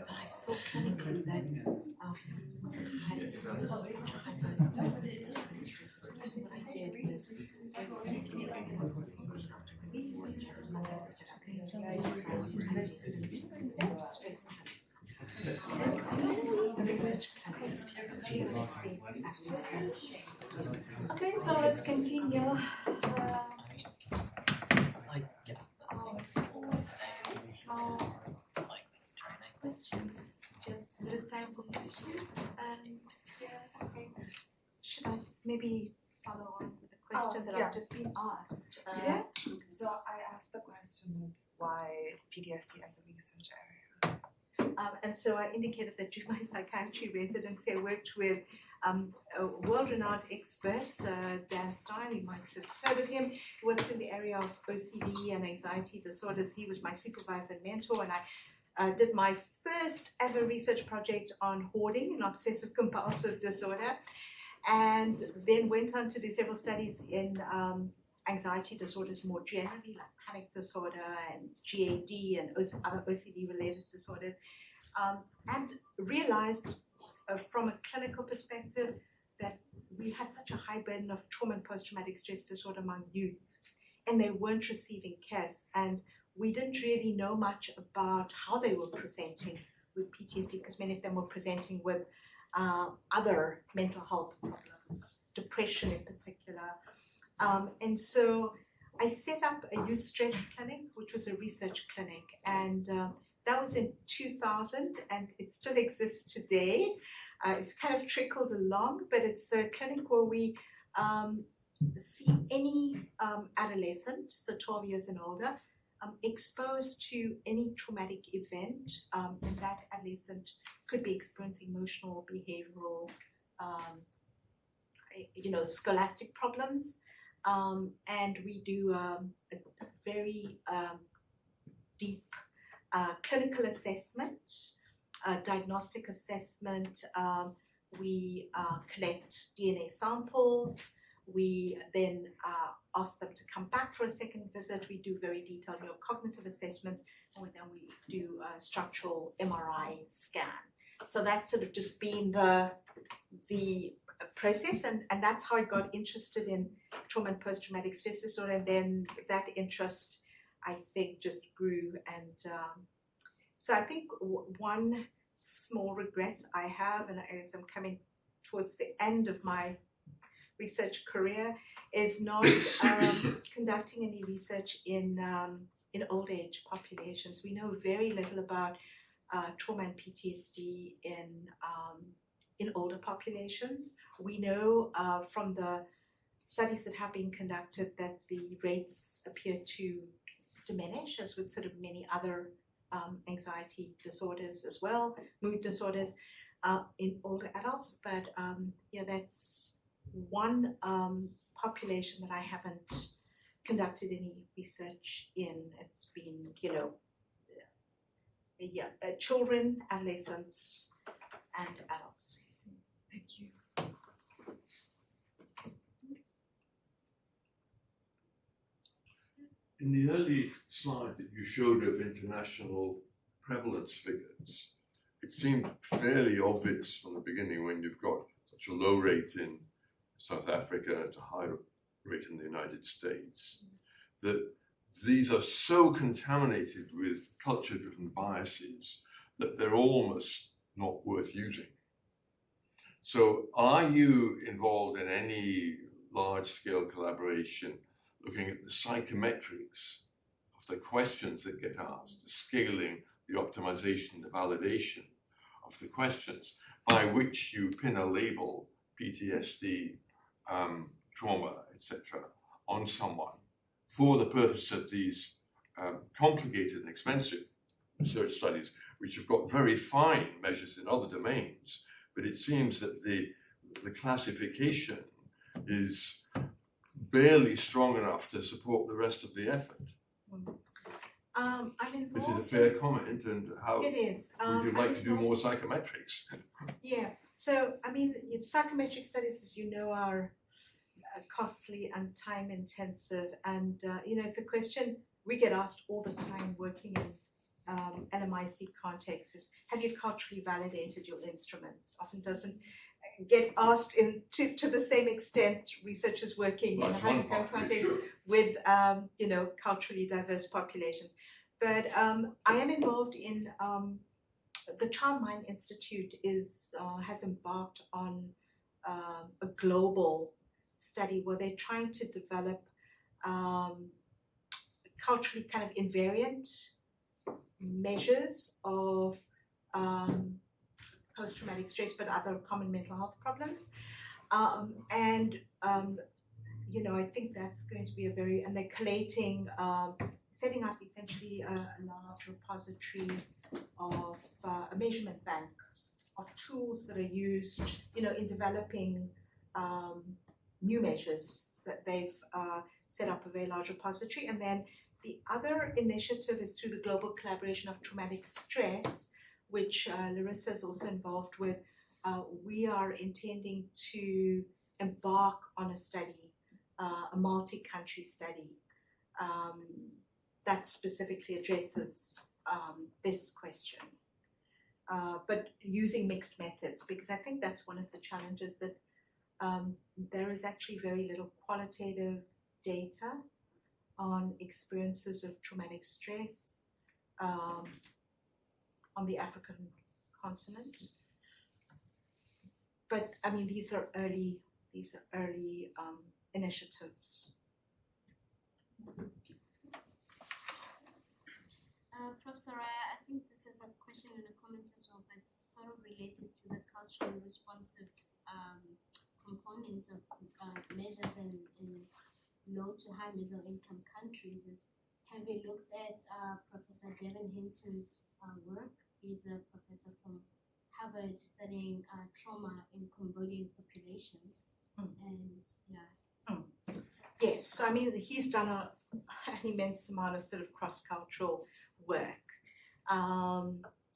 I saw clinically that what I did was okay, so let's continue. Questions. Just there is time for questions, and Okay. Should I maybe follow on with the question that I've just been asked? So I asked the question of why PTSD as a research area. And so I indicated that during my psychiatry residency, I worked with a world-renowned expert, Dan Stein. You might have heard of him. He works in the area of OCD and anxiety disorders. He was my supervisor and mentor, and I did my first ever research project on hoarding and obsessive compulsive disorder, and then went on to do several studies in anxiety disorders more generally, like panic disorder and GAD and other OCD-related disorders, and realized from a clinical perspective that we had such a high burden of trauma and post-traumatic stress disorder among youth, and they weren't receiving care, and we didn't really know much about how they were presenting with PTSD, because many of them were presenting with other mental health problems, depression in particular. And so I set up a youth stress clinic, which was a research clinic, and that was in 2000, and it still exists today. It's kind of trickled along, but it's a clinic where we see any adolescent, so 12 years and older, exposed to any traumatic event, and that adolescent could be experiencing emotional, behavioral, scholastic problems, and we do a very deep clinical assessment, diagnostic assessment. We collect DNA samples. We then ask them to come back for a second visit. We do very detailed neurocognitive assessments, and then we do a structural MRI scan. So that's sort of just been the process, and that's how I got interested in trauma and post-traumatic stress disorder. And then that interest, I think, just grew. And so I think one small regret I have, and as I'm coming towards the end of my research career, is not conducting any research in old age populations. We know very little about trauma and PTSD in older populations. We know from the studies that have been conducted that the rates appear to diminish, as with sort of many other anxiety disorders as well, mood disorders in older adults. But yeah, that's one population that I haven't conducted any research in. It's been, children, adolescents, and adults. Thank you. In the early slide that you showed of international prevalence figures, it seemed fairly obvious from the beginning, when you've got such a low rate in South Africa and a high rate in the United States, that these are so contaminated with culture-driven biases that they're almost not worth using. So are you involved in any large-scale collaboration looking at the psychometrics of the questions that get asked, the scaling, the optimization, the validation of the questions by which you pin a label, PTSD, trauma, etc., on someone for the purpose of these complicated and expensive research studies, which have got very fine measures in other domains, but it seems that the classification is barely strong enough to support the rest of the effort. I'm involved. Is it a fair comment, and how it is. would you like to do more psychometrics? Yeah, so I mean, psychometric studies, as you know, are costly and time intensive, and it's a question we get asked all the time working in LMIC contexts: is have you culturally validated your instruments? Often doesn't get asked to the same extent researchers working in a high income context with culturally diverse populations. But I am involved in the Child Mind Institute has embarked on a global study where they're trying to develop culturally kind of invariant measures of post-traumatic stress, but other common mental health problems. I think that's going to be and they're collating, setting up essentially a large repository of a measurement bank of tools that are used, in developing new measures. So that they've set up a very large repository, and then The other initiative is through the global collaboration of traumatic stress, which Larissa is also involved with. We are intending to embark on a study, a multi-country study that specifically addresses this question, but using mixed methods, because I think that's one of the challenges, that there is actually very little qualitative data on experiences of traumatic stress on the African continent. But I mean, these are early initiatives. Prof. Soraya, I think this is a question and a comment as well, but sort of related to the culturally responsive component of measures in low to high middle income countries. Is, have you looked at Professor Devin Hinton's work? He's a professor from Harvard studying trauma in Cambodian populations. And yeah. Yes, so I mean, he's done an immense amount of sort of cross-cultural work.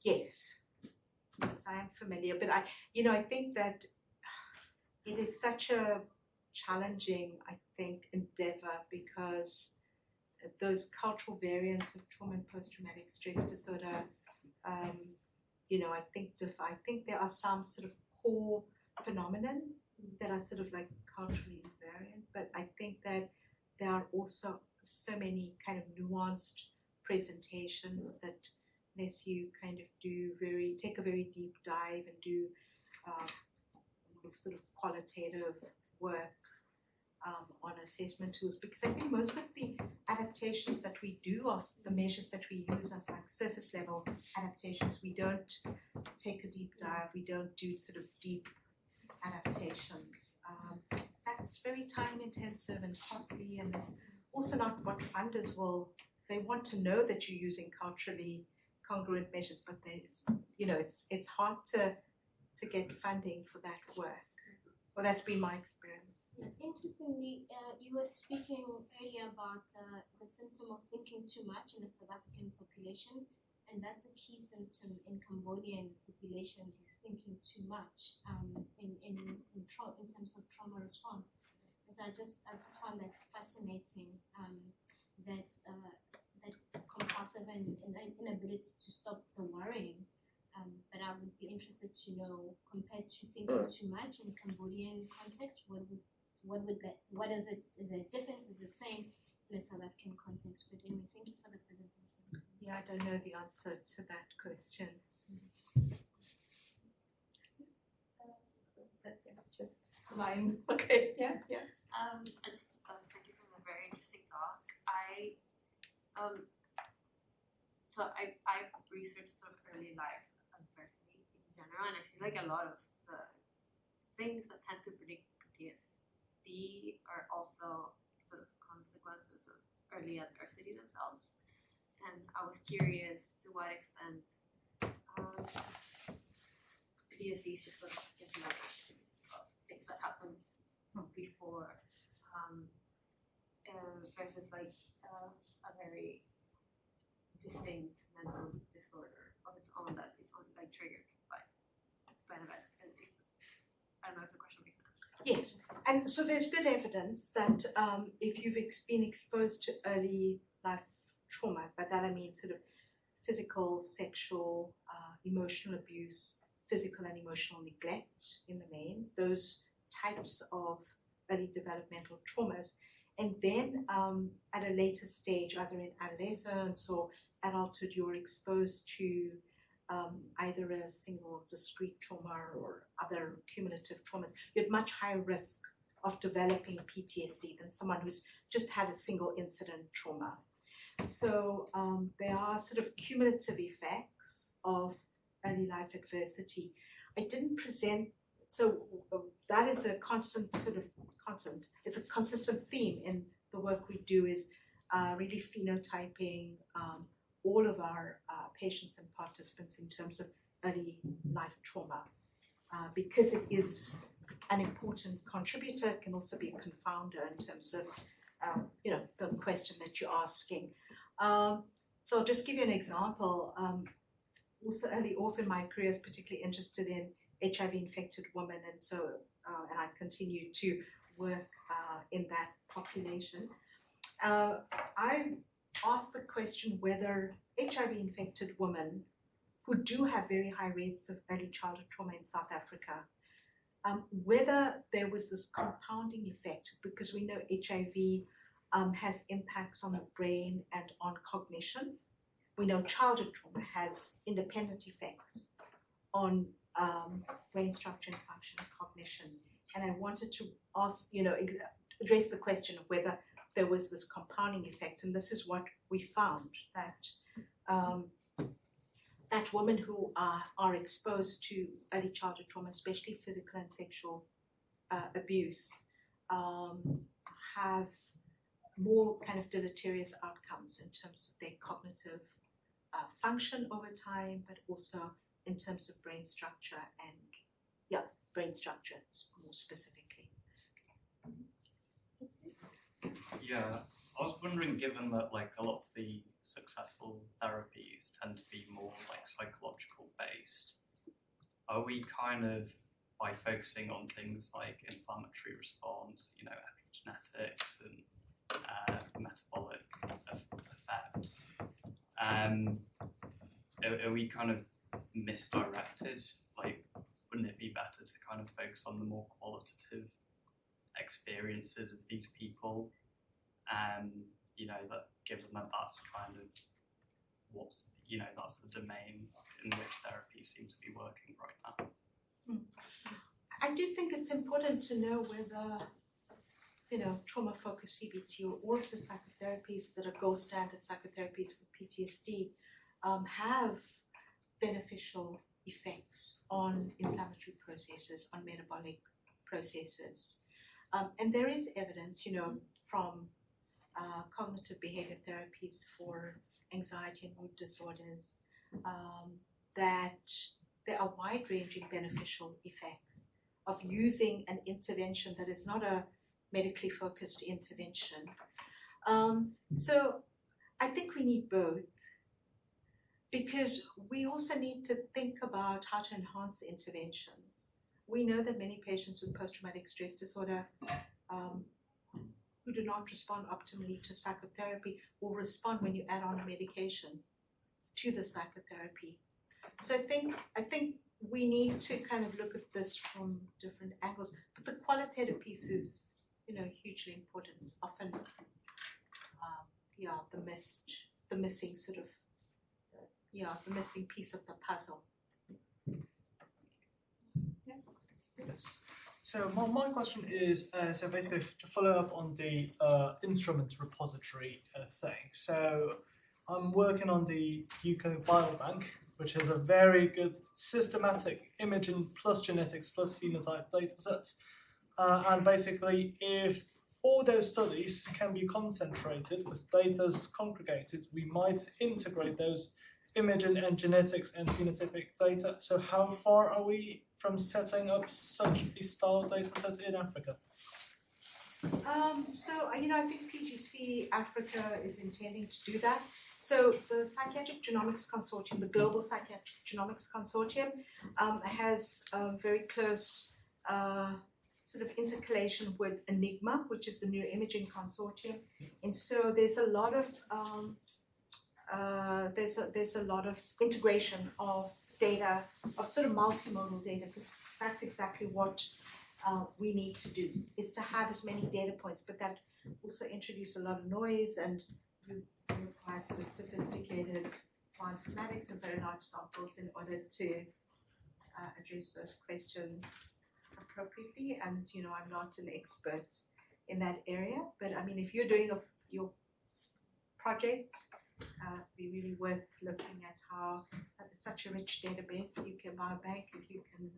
Yes, I am familiar, but I think that it is such a challenging, I think, endeavor, because those cultural variants of trauma and post-traumatic stress disorder, I think there are some sort of core phenomenon that are sort of like culturally invariant, but I think that there are also so many kind of nuanced presentations that unless you kind of take a very deep dive and do sort of qualitative work on assessment tools, because I think most of the adaptations that we do of the measures that we use as like surface level adaptations, we don't take a deep dive, we don't do sort of deep adaptations. That's very time intensive and costly, and it's also not what funders they want to know that you're using culturally congruent measures, but it's hard to get funding for that work. Well, that's been my experience. Yeah. Interestingly, you were speaking earlier about the symptom of thinking too much in the South African population, and that's a key symptom in Cambodian population, is thinking too much in terms of trauma response. And so I just found that fascinating, that compulsive and inability to stop the worrying. But I would be interested to know, compared to thinking too much in Cambodian context, what is it? Is there a difference? Is it the same in the South African context? But anyway, thank you for the presentation. Yeah, I don't know the answer to that question. That's just mine. Okay, yeah. I just thank you for the very interesting talk. I've researched sort of early life adversity in general, and I see like a lot of the things that tend to predict PTSD are also sort of consequences of early adversity themselves. And I was curious to what extent PTSD is just sort of getting of things that happened before, versus like a very distinct mental disorder of its own that it's only like triggered by an event. I don't know if the question makes sense. Yes, and so there's good evidence that if you've been exposed to early life trauma, by that I mean sort of physical, sexual, emotional abuse, physical and emotional neglect in the main, those types of early developmental traumas, and then at a later stage, either in adolescence or adulthood, you're exposed to either a single discrete trauma or other cumulative traumas, you're at much higher risk of developing PTSD than someone who's just had a single incident trauma. So there are sort of cumulative effects of early life adversity. I didn't present, so that is a constant, it's a consistent theme in the work we do, is really phenotyping all of our patients and participants in terms of early life trauma, because it is an important contributor. It can also be a confounder in terms of the question that you're asking. So I'll just give you an example. Also early on in my career, I was particularly interested in HIV-infected women, and so and I continue to work in that population. I asked the question whether HIV-infected women who do have very high rates of early childhood trauma in South Africa, whether there was this compounding effect, because we know HIV has impacts on the brain and on cognition. We know childhood trauma has independent effects on brain structure and function and cognition. And I wanted to ask, address the question of whether there was this compounding effect. And this is what we found, that women who are exposed to early childhood trauma, especially physical and sexual abuse, have more kind of deleterious outcomes in terms of their cognitive function over time, but also in terms of brain structure and, brain structure more specifically. Yeah, I was wondering, given that like a lot of the successful therapies tend to be more like psychological based, are we kind of, by focusing on things like inflammatory response, epigenetics and metabolic effects, are we kind of misdirected? Like, wouldn't it be better to kind of focus on the more qualitative experiences of these people? That given that that's kind of that's the domain in which therapy seems to be working right now. I do think it's important to know whether, trauma-focused CBT or all of the psychotherapies that are gold standard psychotherapies for PTSD have beneficial effects on inflammatory processes, on metabolic processes. And there is evidence, from cognitive behavior therapies for anxiety and mood disorders, that there are wide-ranging beneficial effects of using an intervention that is not a medically focused intervention. So I think we need both, because we also need to think about how to enhance the interventions. We know that many patients with post-traumatic stress disorder who do not respond optimally to psychotherapy will respond when you add on a medication to the psychotherapy. So I think we need to kind of look at this from different angles. But the qualitative piece is, hugely important. It's often, the missing sort of, the missing piece of the puzzle. Yes. So my question is, so basically to follow up on the instruments repository thing. So I'm working on the UK Biobank, which has a very good systematic imaging plus genetics plus phenotype data set. And basically, if all those studies can be concentrated with data congregated, we might integrate those imaging and genetics and phenotypic data. So how far are we from setting up such a style data set in Africa? I think PGC Africa is intending to do that. So the Psychiatric Genomics Consortium, the Global Psychiatric Genomics Consortium, has a very close sort of intercalation with Enigma, which is the Neuroimaging Consortium, and so there's a lot of there's a lot of integration of data, of sort of multimodal data, because that's exactly what we need to do, is to have as many data points, but that also introduce a lot of noise and require sort of sophisticated bioinformatics and very large samples in order to address those questions appropriately. And I'm not an expert in that area, but I mean, if you're doing your project, it'd be really worth looking at how it's such a rich database. UK Biobank, if you can,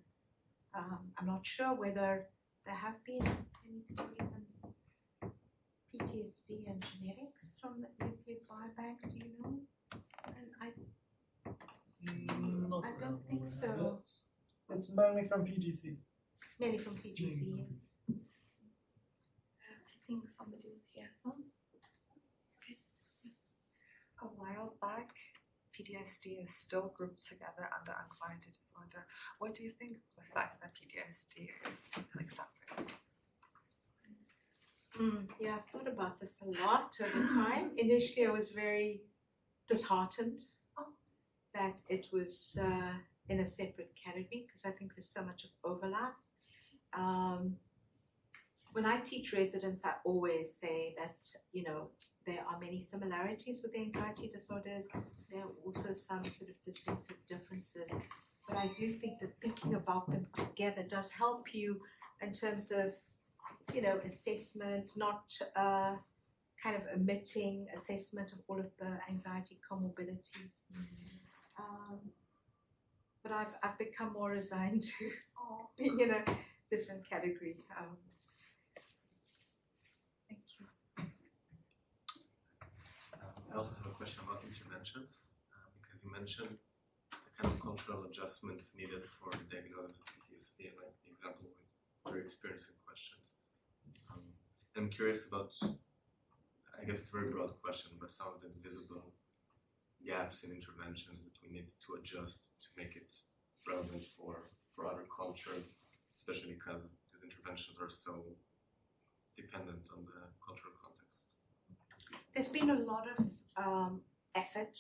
I'm not sure whether there have been any studies on PTSD and genetics from the UK Biobank. Do you know? And I don't think so. It's mainly from PGC. Mainly from PGC. I think somebody was here. Oh. like PTSD is still grouped together under anxiety disorder. What do you think of the fact that PTSD is like separate? Yeah, I've thought about this a lot over time. Initially, I was very disheartened that it was in a separate category because I think there's so much of overlap. When I teach residents, I always say that, you know, there are many similarities with the anxiety disorders. There are also some sort of distinctive differences. But I do think that thinking about them together does help you in terms of, you know, assessment, not kind of omitting assessment of all of the anxiety comorbidities. But I've become more resigned to being in a different category. Thank you. I also have a question about interventions because you mentioned the kind of cultural adjustments needed for the diagnosis of PTSD, like the example with very experiencing questions. I'm curious about, I guess it's a very broad question, but some of the visible gaps in interventions that we need to adjust to make it relevant for other cultures, especially because these interventions are so dependent on the cultural context. There's been a lot of effort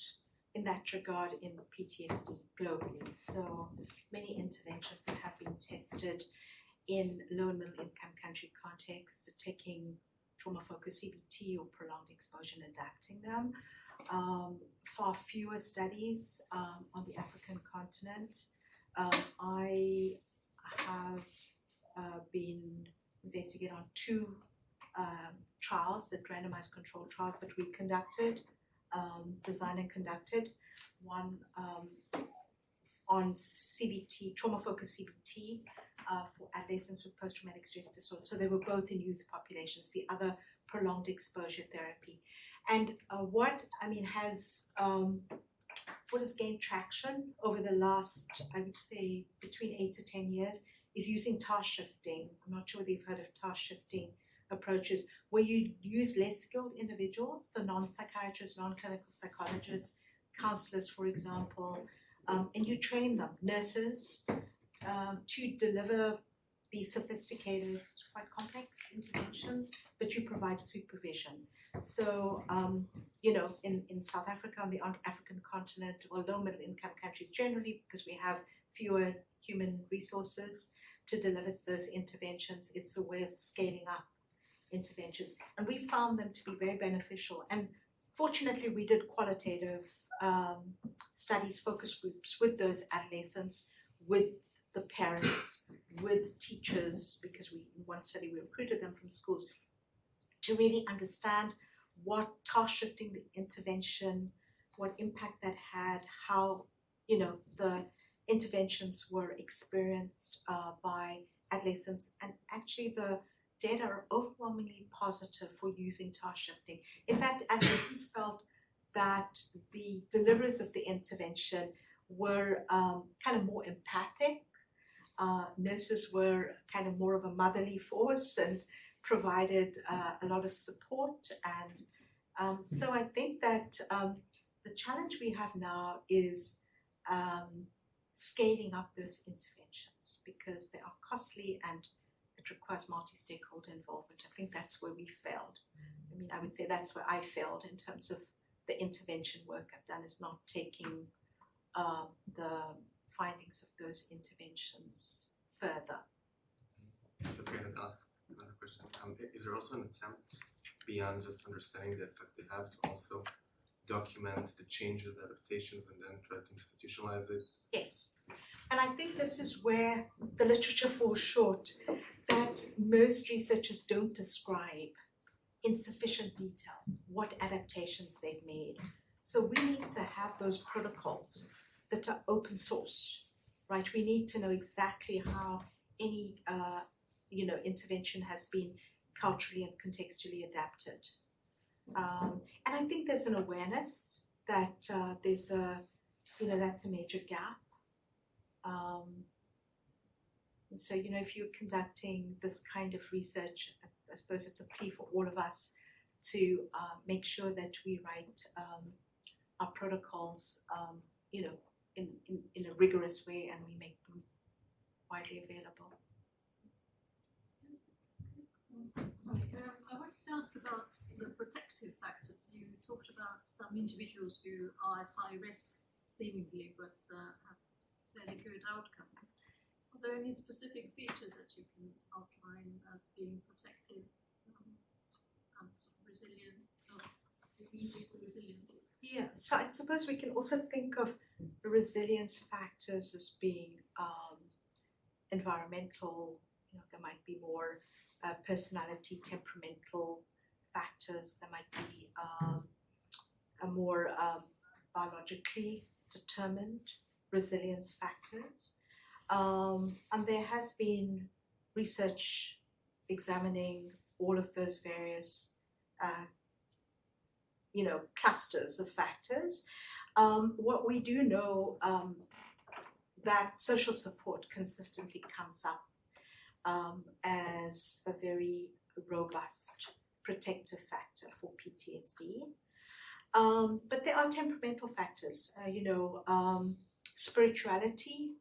in that regard in PTSD globally. So many interventions that have been tested in low and middle income country contexts, so taking trauma-focused CBT or prolonged exposure and adapting them. Far fewer studies on the African continent. I have been investigating on two trials, that randomized controlled trials that we conducted, designed and conducted. One on CBT, trauma-focused CBT for adolescents with post-traumatic stress disorder. So they were both in youth populations. The other prolonged exposure therapy. And what has gained traction over the last, I would say, between 8 to 10 years is using task shifting. I'm not sure whether you've heard of task shifting approaches, where you use less skilled individuals, so non-psychiatrists, non-clinical psychologists, counselors, for example, and you train them, nurses, to deliver these sophisticated, quite complex interventions, but you provide supervision. So, you know, in South Africa, on the African continent, or low middle income countries generally, because we have fewer human resources to deliver those interventions, it's a way of scaling up interventions. And we found them to be very beneficial. And fortunately, we did qualitative studies, focus groups with those adolescents, with the parents, with teachers, because in one study we recruited them from schools, to really understand what task shifting the intervention, what impact that had, how, you know, the interventions were experienced by adolescents, and actually the data are overwhelmingly positive for using task shifting. In fact, adolescents felt that the deliverers of the intervention were kind of more empathic. Nurses were kind of more of a motherly force and provided a lot of support. And so I think that the challenge we have now is scaling up those interventions, because they are costly and it requires multi-stakeholder involvement. I think that's where we failed. I mean, I would say that's where I failed in terms of the intervention work I've done, is not taking the findings of those interventions further. It's okay to ask another question. Is there also an attempt beyond just understanding the effect they have to also document the changes, the adaptations, and then try to institutionalize it? Yes. And I think this is where the literature falls short, that most researchers don't describe in sufficient detail what adaptations they've made. So we need to have those protocols that are open source, right? We need to know exactly how any intervention has been culturally and contextually adapted. And I think there's an awareness that there's that's a major gap. And so, if you're conducting this kind of research, I suppose it's a plea for all of us to make sure that we write our protocols, in a rigorous way, and we make them widely available. I wanted to ask about the protective factors. You talked about some individuals who are at high risk, seemingly, but have fairly good outcomes. Are there any specific features that you can outline as being protective and sort of resilient, resilient? Yeah, so I suppose we can also think of resilience factors as being environmental. There might be more personality, temperamental factors. There might be a more biologically determined resilience factors. And there has been research examining all of those various clusters of factors. What we do know that social support consistently comes up as a very robust protective factor for PTSD. But there are temperamental factors, spirituality,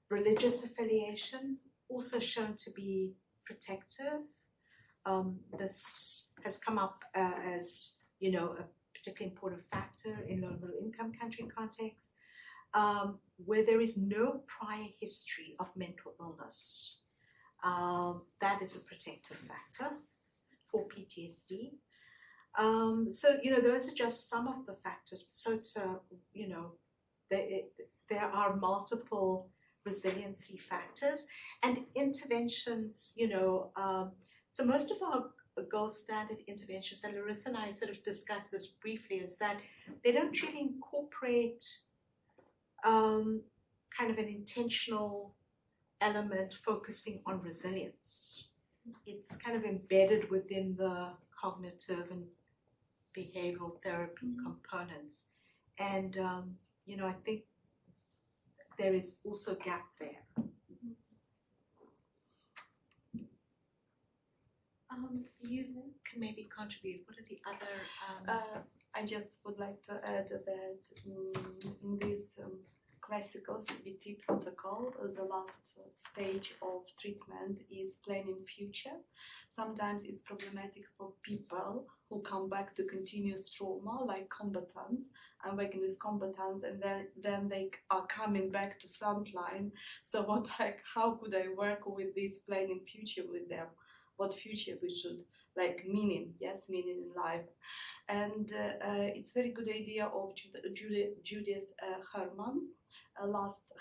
religious affiliation, also shown to be protective. This has come up as, a particularly important factor in low and middle income country context, where there is no prior history of mental illness. That is a protective factor for PTSD. So, those are just some of the factors. So it's, there are multiple resiliency factors and interventions, so most of our gold standard interventions, and Larissa and I sort of discussed this briefly, is that they don't really incorporate kind of an intentional element focusing on resilience. It's kind of embedded within the cognitive and behavioral therapy components. And, I think there is also a gap there. You can maybe contribute. What are the other? I just would like to add that in this classical CBT protocol, the last stage of treatment is planning future. Sometimes it's problematic for people who come back to continuous trauma, like combatants. I'm working with combatants, and then they are coming back to frontline. So how could I work with this planning future with them? What future we should, meaning in life. And it's a very good idea of Judith Herman, her last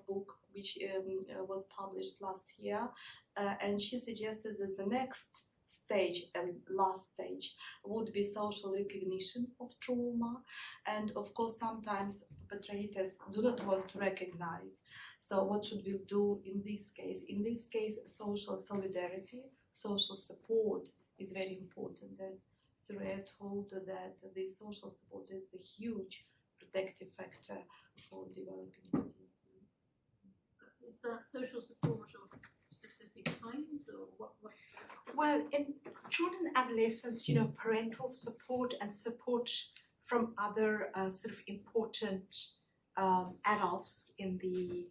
book, which was published last year, and she suggested that the next stage and last stage would be social recognition of trauma, and of course sometimes perpetrators do not want to recognize. So what should we do in this case? In this case, social solidarity, social support is very important. As Soraya told, that this social support is a huge protective factor for developing PTSD. Is that social support of specific kinds, or what? Well, in children and adolescents, parental support and support from other sort of important adults in the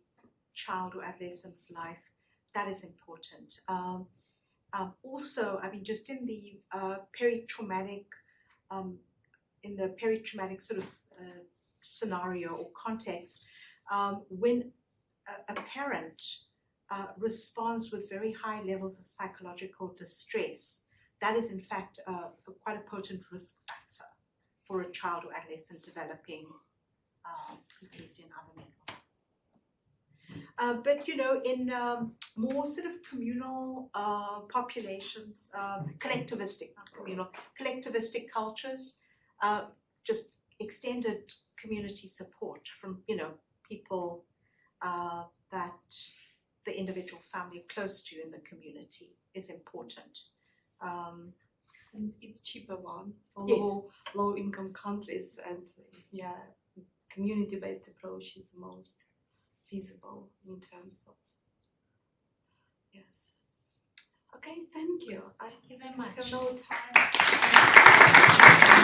child or adolescent's life, that is important. Also, just in the peritraumatic, sort of scenario or context, when a parent responds with very high levels of psychological distress, that is in fact quite a potent risk factor for a child or adolescent developing PTSD and other mental health. But in more sort of communal populations, collectivistic, not communal, collectivistic cultures, just extended community support from people that the individual family close to in the community is important. And it's cheaper one for Yes. low income countries, and community-based approach is the most feasible in terms of Okay, thank you. Thank you very much. I have no time.